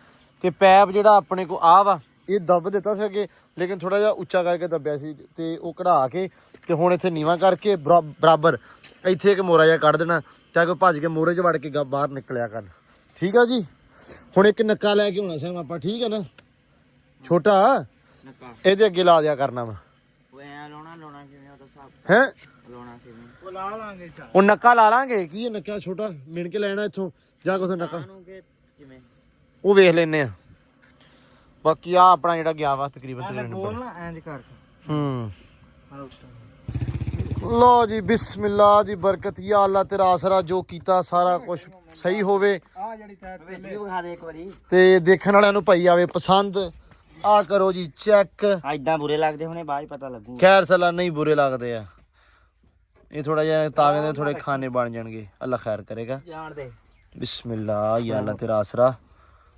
ਤੇ ਪੈਪ ਜਿਹੜਾ ਆਪਣੇ ਕੋ ਆ ਵਾ ਇਹ ਦੱਬ ਦਿੱਤਾ ਸੀ ਅੱਗੇ, ਲੇਕਿਨ ਥੋੜਾ ਜਿਹਾ ਉੱਚਾ ਕਰਕੇ ਦੱਬਿਆ ਸੀ ਤੇ ਉਹ ਕਢਾ ਕੇ ਤੇ ਹੁਣ ਇੱਥੇ ਨੀਵਾਂ ਕਰਕੇ ਬਰਾਬਰ ਇੱਥੇ ਇੱਕ ਮੋਰਾ ਜਿਹਾ ਕੱਢ ਦੇਣਾ, ਤਾਂ ਕੋਈ ਭੱਜ ਕੇ ਮੋਰੇ 'ਚ ਵੜ ਕੇ ਬਾਹਰ ਨਿਕਲਿਆ ਕਰਨ। ਠੀਕ ਆ ਜੀ। ਹੁਣ ਇੱਕ ਨੱਕਾ ਲੈ ਕੇ ਆਉਣਾ ਸੈਮ ਆਪਾਂ, ਠੀਕ ਹੈ ਨਾ, ਛੋਟਾ ਇਹਦੇ ਅੱਗੇ ਲਾ ਦਿਆ ਕਰਨਾ ਵਾ। ਉਹ ਐ ਲਾਉਣਾ ਕਿਵੇਂ ਉਹਦਾ ਹਿਸਾਬ ਹੈ ਲਾਉਣਾ ਕਿਵੇਂ? ਉਹ ਲਾ ਲਾਂਗੇ ਸਾ ਉਹ ਨੱਕਾ ਲਾ ਲਾਂਗੇ। ਕੀ ਹੈ ਨੱਕਾ ਛੋਟਾ ਮਿਣ ਕੇ ਲੈਣਾ ਇੱਥੋਂ ਜਾ ਕੇ ਉੱਥੇ ਨੱਕਾ ਕਿਵੇਂ ਉਹ ਵੇਖ ਲੈਨੇ ਆ। ਬਾਕੀ ਆ ਆਪਣਾ ਜਿਹੜਾ ਗਿਆ ਵਾ ਤਕਰੀਬਨ ਬੋਲਣਾ ਐਂਜ ਕਰ। ਲੋ ਜੀ ਬਿਸਮਿਲ੍ਲਾ ਦੀ ਬਰਕਤ, ਯਾ ਅੱਲਾ ਤੇਰਾ ਆਸਰਾ, ਜੋ ਕੀਤਾ ਸਾਰਾ ਕੁਝ ਸਹੀ ਹੋਵੇ ਆ ਜਿਹੜੀ ਟਾਇਰ ਵੀਡੀਓ ਖਾ ਦੇ ਇੱਕ ਵਾਰੀ। ਤੇ ਦੇਖਣ ਵਾਲਿਆਂ ਨੂੰ ਭਾਈ ਆਵੇ ਪਸੰਦ। ਆ ਕਰੋ ਜੀ ਚੈੱਕ। ਐਦਾਂ ਬੁਰੇ ਲੱਗਦੇ ਹੁਣੇ, ਬਾਅਦ ਪਤਾ ਲੱਗੂ। ਖੈਰ ਸਲਾ ਨਹੀਂ ਬੁਰੇ ਲੱਗਦੇ ਆ, ਇਹ ਥੋੜਾ ਜਿਹਾ ਤਾਗੇ ਦੇ ਥੋੜੇ ਖਾਣੇ ਬਣ ਜਾਣਗੇ। ਅੱਲਾ ਖੈਰ ਕਰੇਗਾ। ਜਾਣ ਦੇ। ਬਿਸਮਿਲ੍ਲਾ, ਯਾ ਅੱਲਾ ਤੇਰਾ ਆਸਰਾ,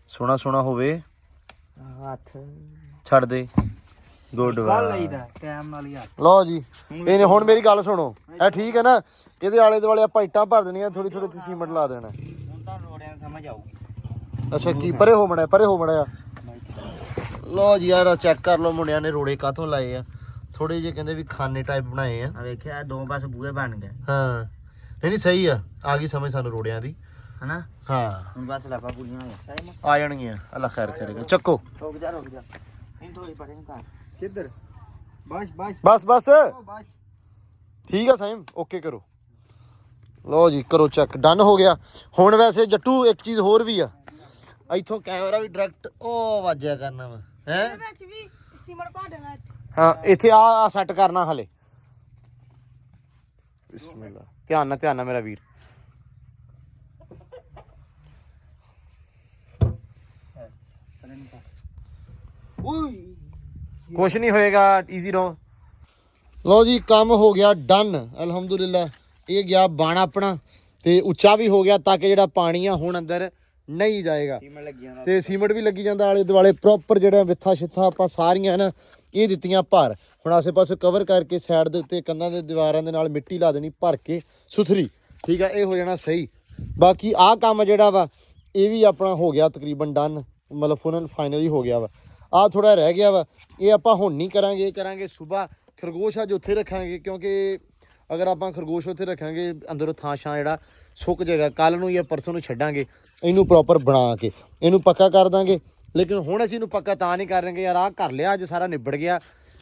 ਸੋਹਣਾ ਸੋਹਣਾ ਹੋਵੇ। ਹੱਥ ਛੱਡ ਦੇ। ਗੁੱਡ ਵਾਹ। ਟਾਈਮ ਨਾਲ ਹੀ ਆ। ਲਓ ਜੀ ਇਹਨੇ ਹੁਣ ਮੇਰੀ ਗੱਲ ਸੁਣੋ, ਇਹ ਠੀਕ ਹੈ ਨਾ, ਇਹਦੇ ਆਲੇ ਦੁਆਲੇ ਆਪਾਂ ਇੱਟਾਂ ਭਰ ਦੇਣੀਆਂ, ਥੋੜੀ ਥੋੜੀ ਤੇ ਸੀਮੈਂਟ ਲਾ ਦੇਣਾ। ਹੁਣ ਤਾਂ ਰੋੜਿਆਂ ਨੂੰ ਸਮਝ ਆਊਗੀ। ਅੱਛਾ ਕੀ ਪਰੇ ਹੋ ਮੜਿਆ। ਲਓ ਜੀ ਯਾਰ ਚੈੱਕ ਕਰ ਲਓ, ਮੁੰਡਿਆਂ ਨੇ ਰੋੜੇ ਕਾਹਤੋਂ ਲਾਏ ਆ, ਥੋੜੇ ਜਿਹੇ ਕਹਿੰਦੇ ਵੀ ਖਾਨੇ ਟਾਈਪ ਬਣਾਏ ਆ। ਆ ਵੇਖਿਆ ਦੋ ਬਸ ਬੂਹੇ ਬਣ ਗਏ। ਹਾਂ ਨਹੀਂ ਸਹੀ ਆ ਗਈ ਸਮਝ ਸਾਨੂੰ ਰੋੜਿਆਂ ਦੀ, ਹਨਾ। ਹਾਂ ਹੁਣ ਬਸ ਲਾਪਾ ਪੂਰੀਆਂ ਹੋ ਆ ਜਾਣਗੀਆਂ। ਅੱਲਾ ਖੈਰ ਕਰੇਗਾ। ਚੱਕੋ ਰੁਕ ਜਾ ਨਹੀਂ ਥੋੜੀ ਪੜੇ ਨੂੰ ਕਰ। ਕਿੱਧਰ? ਬਸ ਬਸ ਠੀਕ ਆ ਸਾਈਮ, ਓਕੇ ਕਰੋ। ਲਓ ਜੀ ਕਰੋ ਚੈੱਕ, ਡਨ ਹੋ ਗਿਆ। ਹੁਣ ਵੈਸੇ ਜੱਟੂ ਇੱਕ ਚੀਜ਼ ਹੋਰ ਵੀ ਆ, ਇੱਥੋਂ ਕੈਮਰਾ ਵੀ ਡਾਇਰੈਕਟ ਉਹ ਵਾਜਿਆ ਕਰਨਾ ਵਾ ਹੈ। ਇਹਦੇ ਵਿੱਚ ਵੀ ਸੀਮਟ ਪਾ ਦੇਣਾ ਇੱਥੇ। ਹਾਂ ਇੱਥੇ ਆ ਸੈੱਟ ਕਰਨਾ ਹਲੇ। ਬਿਸਮਿਲ੍ਲਾ, ਧਿਆਨ ਨਾਲ ਮੇਰਾ ਵੀਰ। ਕੁਛ ਨਹੀਂ ਹੋਏਗਾ, ਈਜ਼ੀ ਰਹੋ। ਲਓ ਜੀ ਕੰਮ ਹੋ ਗਿਆ ਡਨ ਅਲਹਮਦੁਲਿਲਾ। ਇਹ ਗਿਆ ਬਣ ਆਪਣਾ ਤੇ ਉੱਚਾ ਵੀ ਹੋ ਗਿਆ ਤਾਂ ਕਿ ਜਿਹੜਾ ਪਾਣੀ ਆ ਹੁਣ ਅੰਦਰ ਨਹੀਂ ਜਾਏਗਾ। ਤੇ ਸੀਮੈਂਟ ਵੀ ਲੱਗੀ ਜਾਂਦਾ ਆਲੇ ਦੁਆਲੇ ਪ੍ਰੋਪਰ। ਜਿਹੜਾ ਵਿੱਥਾ ਛਿੱਥਾ ਆਪਾਂ ਸਾਰੀਆਂ ਨਾ ਇਹ ਦਿੱਤੀਆਂ ਭਰ। ਹੁਣ ਆਸੇ ਪਾਸੇ ਕਵਰ ਕਰਕੇ ਸਾਈਡ ਦੇ ਉੱਤੇ ਕੰਧਾਂ ਦੇ ਦੀਵਾਰਾਂ ਦੇ ਨਾਲ ਮਿੱਟੀ ਲਾ ਦੇਣੀ ਭਰ ਕੇ ਸੁਥਰੀ। ਠੀਕ ਆ, ਇਹ ਹੋ ਜਾਣਾ ਸਹੀ। ਬਾਕੀ ਆਹ ਕੰਮ ਜਿਹੜਾ ਵਾ ਇਹ ਵੀ ਆਪਣਾ ਹੋ ਗਿਆ ਤਕਰੀਬਨ ਡਨ, ਮਤਲਬ ਫਾਈਨਲੀ ਹੋ ਗਿਆ ਵਾ। ਆਹ ਥੋੜਾ ਰਹਿ ਗਿਆ ਵਾ, ਇਹ ਆਪਾਂ ਹੁਣ ਨਹੀਂ ਕਰਾਂਗੇ, ਇਹ ਕਰਾਂਗੇ ਸੁਬਾਹ। ਖਰਗੋਸ਼ ਅੱਜ ਉੱਥੇ ਰੱਖਾਂਗੇ, ਕਿਉਂਕਿ ਅਗਰ ਆਪਾਂ ਖਰਗੋਸ਼ ਉੱਥੇ ਰੱਖਾਂਗੇ ਅੰਦਰੋਂ ਥਾਂ ਛਾਂ ਜਿਹੜਾ ਸੁੱਕ ਜਾਏਗਾ। ਕੱਲ ਨੂੰ ਜਾਂ ਪਰਸੋਂ ਨੂੰ ਛੱਡਾਂਗੇ ਇਹਨੂੰ ਪ੍ਰੋਪਰ ਬਣਾ ਕੇ, ਇਹਨੂੰ ਪੱਕਾ ਕਰ ਦਾਂਗੇ। ਲੇਕਿਨ ਹੁਣ ਅਸੀਂ ਇਹਨੂੰ ਪੱਕਾ ਤਾਂ ਨਹੀਂ ਕਰ ਰਹੇ ਯਾਰ ਆਹ ਕਰ ਲਿਆ ਅੱਜ, ਸਾਰਾ ਨਿਬੜ ਗਿਆ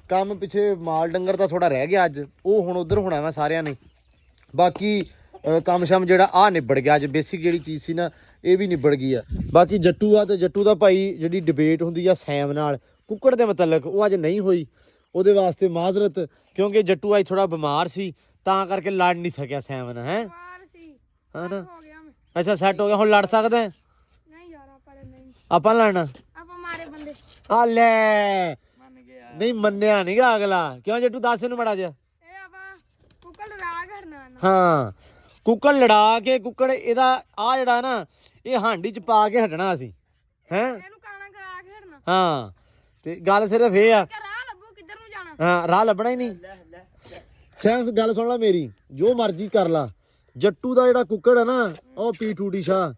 ਕੰਮ। ਪਿੱਛੇ ਮਾਲ ਡੰਗਰ ਦਾ ਥੋੜਾ ਰਹਿ ਗਿਆ ਅੱਜ, ਉਹ ਹੁਣ ਉਧਰ ਹੋਣਾ ਵਾ ਸਾਰਿਆਂ ਨੇ। ਬਾਕੀ ਕੰਮ ਸ਼ਮ ਜਿਹੜਾ ਆਹ ਨਿਬੜ ਗਿਆ ਅੱਜ, ਬੇਸਿਕ ਜਿਹੜੀ ਚੀਜ਼ ਸੀ ਨਾ ਇਹ ਵੀ ਨਿਬੜ ਗਈ ਆ। ਬਾਕੀ ਜੱਟੂ ਆ ਤੇ ਜੱਟੂ ਦਾ ਭਾਈ ਜਿਹੜੀ ਡਿਬੇਟ ਹੁੰਦੀ ਆ ਸੈਮ ਨਾਲ ਕੁੱਕੜ ਦੇ ਮੁਤਲਕ, ਉਹ ਅੱਜ ਨਹੀਂ ਹੋਈ। ਉਹਦੇ ਵਾਸਤੇ ਮਾਜ਼ਰਤ, ਕਿਉਂਕਿ ਜੱਟੂ ਅੱਜ ਥੋੜਾ ਬਿਮਾਰ ਸੀ ਤਾਂ ਕਰਕੇ ਲੜ ਨਹੀਂ ਸਕਿਆ ਸੈਮ ਨਾਲ। ਹੈ ਹਾਂ ਨਾ, ਹੋ ਗਿਆ ਮੈਂ। ਅੱਛਾ ਸੈੱਟ ਹੋ ਗਿਆ, ਹੁਣ ਲੜ ਸਕਦੇ ਆ? ਨਹੀਂ ਯਾਰ ਆਪਾਂ ਲੜਨਾ? ਆਪਾਂ ਮਾਰੇ ਬੰਦੇ। ਆ ਲੈ ਨਹੀਂ ਮੰਨਿਆ ਨੀਗਾ ਅਗਲਾ। ਕਿਉਂ ਜੱਟੂ ਦੱਸ ਇਹਨੂੰ ਬੜਾ ਜਿਹਾ। ਇਹ ਆਪਾਂ ਕੁੱਕੜ ਲੜਾ ਕਰਨਾ ਨਾ। ਹਾਂ ਕੁੱਕੜ ਲੜਾ ਕੇ, ਕੁੱਕੜ ਇਹਦਾ ਆ ਜਿਹੜਾ ਨਾ ਇਹ ਹਾਂਡੀ ਚ ਪਾ ਕੇ ਹਟਣਾ ਅਸੀਂ। ਹੈ ਇਹਨੂੰ ਕਾਣਾ ਕਰਾ ਕੇ ਹਟਣਾ। ਹਾਂ ਤੇ ਗੱਲ ਸਿਰਫ ਇਹ ਆ, ਕਿ ਰਾਹ ਲੱਭੂ ਕਿੱਧਰ ਨੂੰ ਜਾਣਾ। ਹਾਂ ਰਾਹ ਲੱਭਣਾ ਹੀ ਨਹੀਂ। ਸੈਂਸ ਗੱਲ ਸੁਣ ਲੈ ਮੇਰੀ, ਜੋ ਮਰਜ਼ੀ ਕਰ ਲਾ। ਜੱਟੂ ਦਾ ਜਿਹੜਾ ਕੁੱਕੜ ਹੈ ਨਾ ਉਹ ਪੀਟੂਡੀ ਸ਼ਾਹ,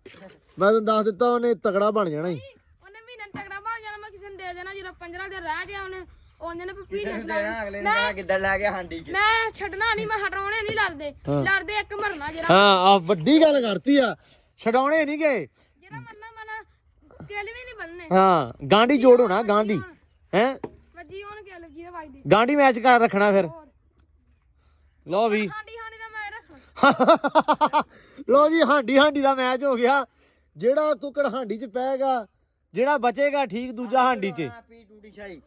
ਮੈਂ ਤੈਨੂੰ ਦੱਸ ਦਿੱਤਾ ਉਹਨੇ ਤਗੜਾ ਬਣ ਜਾਣਾ ਹੀ। ਉਹਨੇ ਮਹੀਨੇ ਤਗੜਾ ਬਣ ਜਾਣਾ। ਮੈਂ ਕਿਸੇ ਨੂੰ ਦੇ ਦੇਣਾ, ਜਦੋਂ 15 ਦਿਨ ਰਹਿ ਗਿਆ ਉਹਨੇ ਉਹਨੇ ਨੇ ਪਪੀਰੀਆਂ ਦੇਣਾ ਛਡਾਉਣੀਆਂ ਅਗਲੇ ਨੇ ਕਹਿਣਾ ਕਿੱਦਾਂ ਲੈ ਕੇ ਹਾਂਡੀ ਚ ਮੈਂ ਛੱਡਣਾ ਨਹੀਂ, ਮੈਂ ਹਟਾਉਣੇ ਨਹੀਂ ਲੜਦੇ ਲੜਦੇ ਇੱਕ ਮਰਨਾ ਜਿਹੜਾ ਹਾਂ ਆ ਵੱਡੀ ਗੱਲ ਕਰਤੀ ਆ, ਛਡਾਉਣੇ ਨਹੀਂ ਗਏ। ਜਿਹੜਾ ਮਰਨਾ ਮਨਾ ਕਿਲ ਵੀ ਨਹੀਂ ਬੰਨਣੇ। ਹਾਂ ਗਾਂਢੀ ਜੋੜ ਹੋਣਾ, ਗਾਂਢੀ ਹੈ ਵੱਜੀ ਉਹਨ ਕਿਲ ਜਿਹਦੇ ਵੱਜਦੀ ਗਾਂਢੀ ਮੈਚ ਕਰ ਰੱਖਣਾ ਫਿਰ। ਲਓ ਵੀ ਹਾਂਡੀ ਹਾਂਡੀ ਦਾ ਮੈਂ ਰੱਖਣਾ। ਲਓ ਜੀ ਹਾਂਡੀ ਦਾ ਮੈਚ ਹੋ ਗਿਆ। ਜਿਹੜਾ ਕੁੱਕੜ ਹਾਂਡੀ 'ਚ ਪਏਗਾ, ਜਿਹੜਾ ਬਚੇਗਾ ਠੀਕ, ਦੂਜਾ ਹਾਂਡੀ 'ਚ ਪੀ ਟੂਟੀ ਸ਼ਾਈ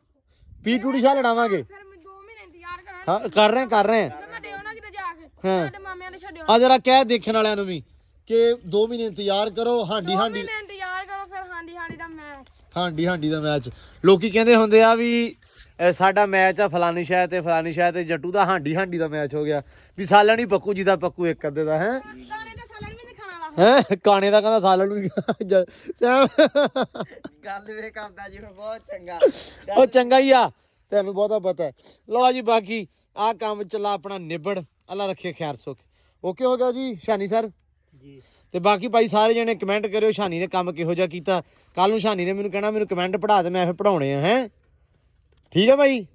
ਪੀ ਸ਼ਾ ਲੜਾਵਾਂਗੇ। ਫਿਰ ਮੈਂ 2 ਮਹੀਨੇ ਇੰਤਜ਼ਾਰ ਕਰਾਂਗਾ। ਹਾਂ ਕਰ ਰਹੇ ਫਿਰ ਮੈਂ ਦੇਉਣਾ ਕਿਤੇ ਜਾ ਕੇ ਹਾਂ। ਸਾਡੇ ਮਾਮਿਆਂ ਨੇ ਛੱਡਿਓ। ਆ ਜਰਾ ਕਹਿ ਦੇਖਣ ਵਾਲਿਆਂ ਨੂੰ ਵੀ ਕਿ 2 ਮਹੀਨੇ ਇੰਤਜ਼ਾਰ ਕਰੋ, ਹਾਂਡੀ 2 ਮਹੀਨੇ ਇੰਤਜ਼ਾਰ ਕਰੋ, ਫਿਰ ਹਾਂਡੀ ਹਾਂਡੀ ਦਾ ਮੈਚ। ਹਾਂਡੀ ਦਾ ਮੈਚ। ਲੋਕੀ ਕਹਿੰਦੇ ਹੁੰਦੇ ਆ ਵੀ ਸਾਡਾ ਮੈਚ ਆ ਫਲਾਨੀ ਸ਼ਹਿਰ ਤੇ ਜੱਟੂ ਦਾ ਹਾਂਡੀ ਦਾ ਮੈਚ ਹੋ ਗਿਆ ਵੀ ਸਾਲਣ ਹੀ ਪੱਕੂ ਜੀ ਦਾ ਪੱਕੂ ਇੱਕ ਅੱਧੇ ਦਾ ਹੈ ਸਾਲੇ ਦਾ ਸਾਲਣ ਵੀ ਨਹੀਂ ਖਾਣ ਵਾਲਾ। ਹੈ ਕਾਣੇ ਦਾ ਕਹਿੰਦਾ ਸਾਲਣ ਨੂੰ ਗੱਲ ਵੇ ਕਰਦਾ ਜੀ ਬਹੁਤ ਚੰਗਾ। ਉਹ ਚੰਗਾ ਹੀ ਆ, ਤੈਨੂੰ ਬਹੁਤਾ ਪਤਾ ਹੈ। ਲਓ ਜੀ ਬਾਕੀ ਆਹ ਕੰਮ ਚੱਲਾ ਆਪਣਾ ਨਿਬੜ, ਅੱਲਾ ਰੱਖੇ ਖੈਰ ਸੁਖ। ਓਕੇ ਹੋ ਗਿਆ ਜੀ ਸ਼ਾਨੀ ਸਰ ਜੀ। ਤੇ ਬਾਕੀ ਭਾਈ ਸਾਰੇ ਜਣੇ ਕਮੈਂਟ ਕਰਿਓ ਸ਼ਾਨੀ ਨੇ ਕੰਮ ਕਿਹੋ ਜਿਹਾ ਕੀਤਾ। ਕੱਲ ਨੂੰ ਸ਼ਾਨੀ ਨੇ ਮੈਨੂੰ ਕਹਿਣਾ ਮੈਨੂੰ ਕਮੈਂਟ ਪੜ੍ਹਾ ਦੇ, ਮੈਂ ਫਿਰ ਪੜਾਉਣੇ ਆ ਹੈ। ਠੀਕ ਆ ਭਾਈ।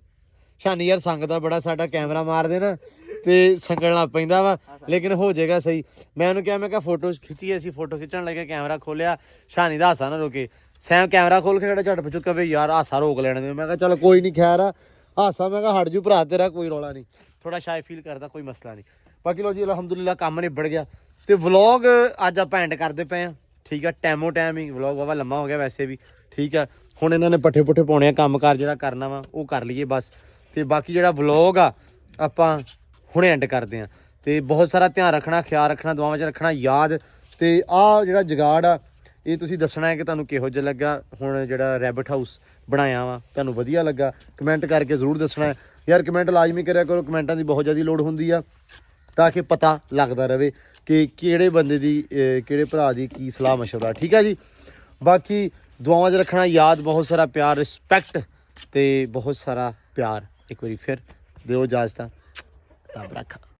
ਸ਼ਾਨੀ ਯਾਰ ਸੰਗਦਾ ਬੜਾ, ਸਾਡਾ ਕੈਮਰਾ ਮਾਰਦੇ ਨਾ ਤੇ ਸੰਗਲਣਾ ਪੈਂਦਾ ਵਾ, ਲੇਕਿਨ ਹੋ ਜਾਏਗਾ ਸਹੀ। ਮੈਂ ਉਹਨੂੰ ਕਿਹਾ, ਮੈਂ ਕਿਹਾ ਫੋਟੋ ਖਿੱਚੀਏ, ਅਸੀਂ ਫੋਟੋ ਖਿੱਚਣ ਲੱਗੇ, ਕੈਮਰਾ ਖੋਲਿਆ, ਸ਼ਾਨੀ ਦਾ ਹਾਸਾ ਨਾ ਰੋਕੇ। ਸੈਮ ਕੈਮਰਾ ਖੋਲ ਕੇ ਝਟ ਪਿੱਛੋਂ ਕਵੇ ਯਾਰ ਹਾਸਾ ਰੋਕ ਲੈਣ ਦੇ। ਮੈਂ ਕਿਹਾ ਚੱਲ ਕੋਈ ਨਹੀਂ, ਖੈਰ ਆ ਹਾਸਾ, ਮੈਂ ਕਿਹਾ ਹਟ ਜੂ ਭਰਾ ਤੇਰਾ, ਕੋਈ ਰੌਲਾ ਨਹੀਂ। ਥੋੜਾ ਸ਼ਾਇ ਫੀਲ ਕਰਦਾ, ਕੋਈ ਮਸਲਾ ਨਹੀਂ। ਬਾਕੀ ਲੋ ਜੀ ਅਲਹਮਦੁਲਿਲਾ ਕੰਮ ਨਿਬੜ ਗਿਆ। ਤੇ ਵਲੌਗ ਅੱਜ ਆਪਾਂ ਐਂਡ ਕਰਦੇ ਪਏ ਆ। ਠੀਕ ਆ, ਟਾਈਮੋ ਟਾਈਮ ਹੀ ਵਲੌਗ ਵਾਵਾ ਲੰਮਾ ਹੋ ਗਿਆ ਵੈਸੇ ਵੀ। ਠੀਕ ਆ, ਹੁਣ ਇਹਨਾਂ ਨੇ ਪੱਠੇ ਪੁੱਠੇ ਪਾਉਣੇ ਆ, ਕੰਮਕਾਰ ਜਿਹੜਾ ਕਰਨਾ ਵਾ ਉਹ ਕਰ ਲਈਏ ਬਸ। ਤੇ ਬਾਕੀ ਜਿਹੜਾ ਵਲੌਗ ਆ ਆਪਾਂ ਹੁਣੇ ਐਂਡ ਕਰਦੇ ਆ। ਤੇ ਬਹੁਤ ਸਾਰਾ ਧਿਆਨ ਰੱਖਣਾ, ਖਿਆਲ ਰੱਖਣਾ, ਦੁਆਵਾਂ 'ਚ ਰੱਖਣਾ ਯਾਦ। ਤੇ ਆਹ ਜਿਹੜਾ ਜੁਗਾੜ ਆ ਇਹ ਤੁਸੀਂ ਦੱਸਣਾ ਹੈ ਕਿ ਤੁਹਾਨੂੰ ਕਿਹੋ ਜਿਹਾ ਲੱਗਾ। ਹੁਣ ਜਿਹੜਾ ਰੈਬਿਟ ਹਾਊਸ ਬਣਾਇਆ ਵਾ ਤੁਹਾਨੂੰ ਵਧੀਆ ਲੱਗਾ, ਕਮੈਂਟ ਕਰਕੇ ਜ਼ਰੂਰ ਦੱਸਣਾ ਹੈ ਯਾਰ। ਕਮੈਂਟ ਲਾਜ਼ਮੀ ਕਰਿਆ ਕਰੋ, ਕਮੈਂਟਾਂ ਦੀ ਬਹੁਤ ਜ਼ਿਆਦਾ ਲੋੜ ਹੁੰਦੀ ਆ ਤਾਂ ਕਿ ਪਤਾ ਲੱਗਦਾ ਰਹੇ ਕਿ ਕਿਹੜੇ ਬੰਦੇ ਦੀ ਕਿਹੜੇ ਭਰਾ ਦੀ ਕੀ ਸਲਾਹ ਮਸ਼ਵਰਾ। ਠੀਕ ਆ ਜੀ। ਬਾਕੀ ਦੁਆਵਾਂ 'ਚ ਰੱਖਣਾ ਯਾਦ, ਬਹੁਤ ਸਾਰਾ ਪਿਆਰ, ਰਿਸਪੈਕਟ ਤੇ ਬਹੁਤ ਸਾਰਾ ਪਿਆਰ। ਇੱਕ ਵਾਰੀ ਫਿਰ ਦਿਓ ਇਜਾਜ਼ਤ, ਰੱਬ ਰੱਖਾ।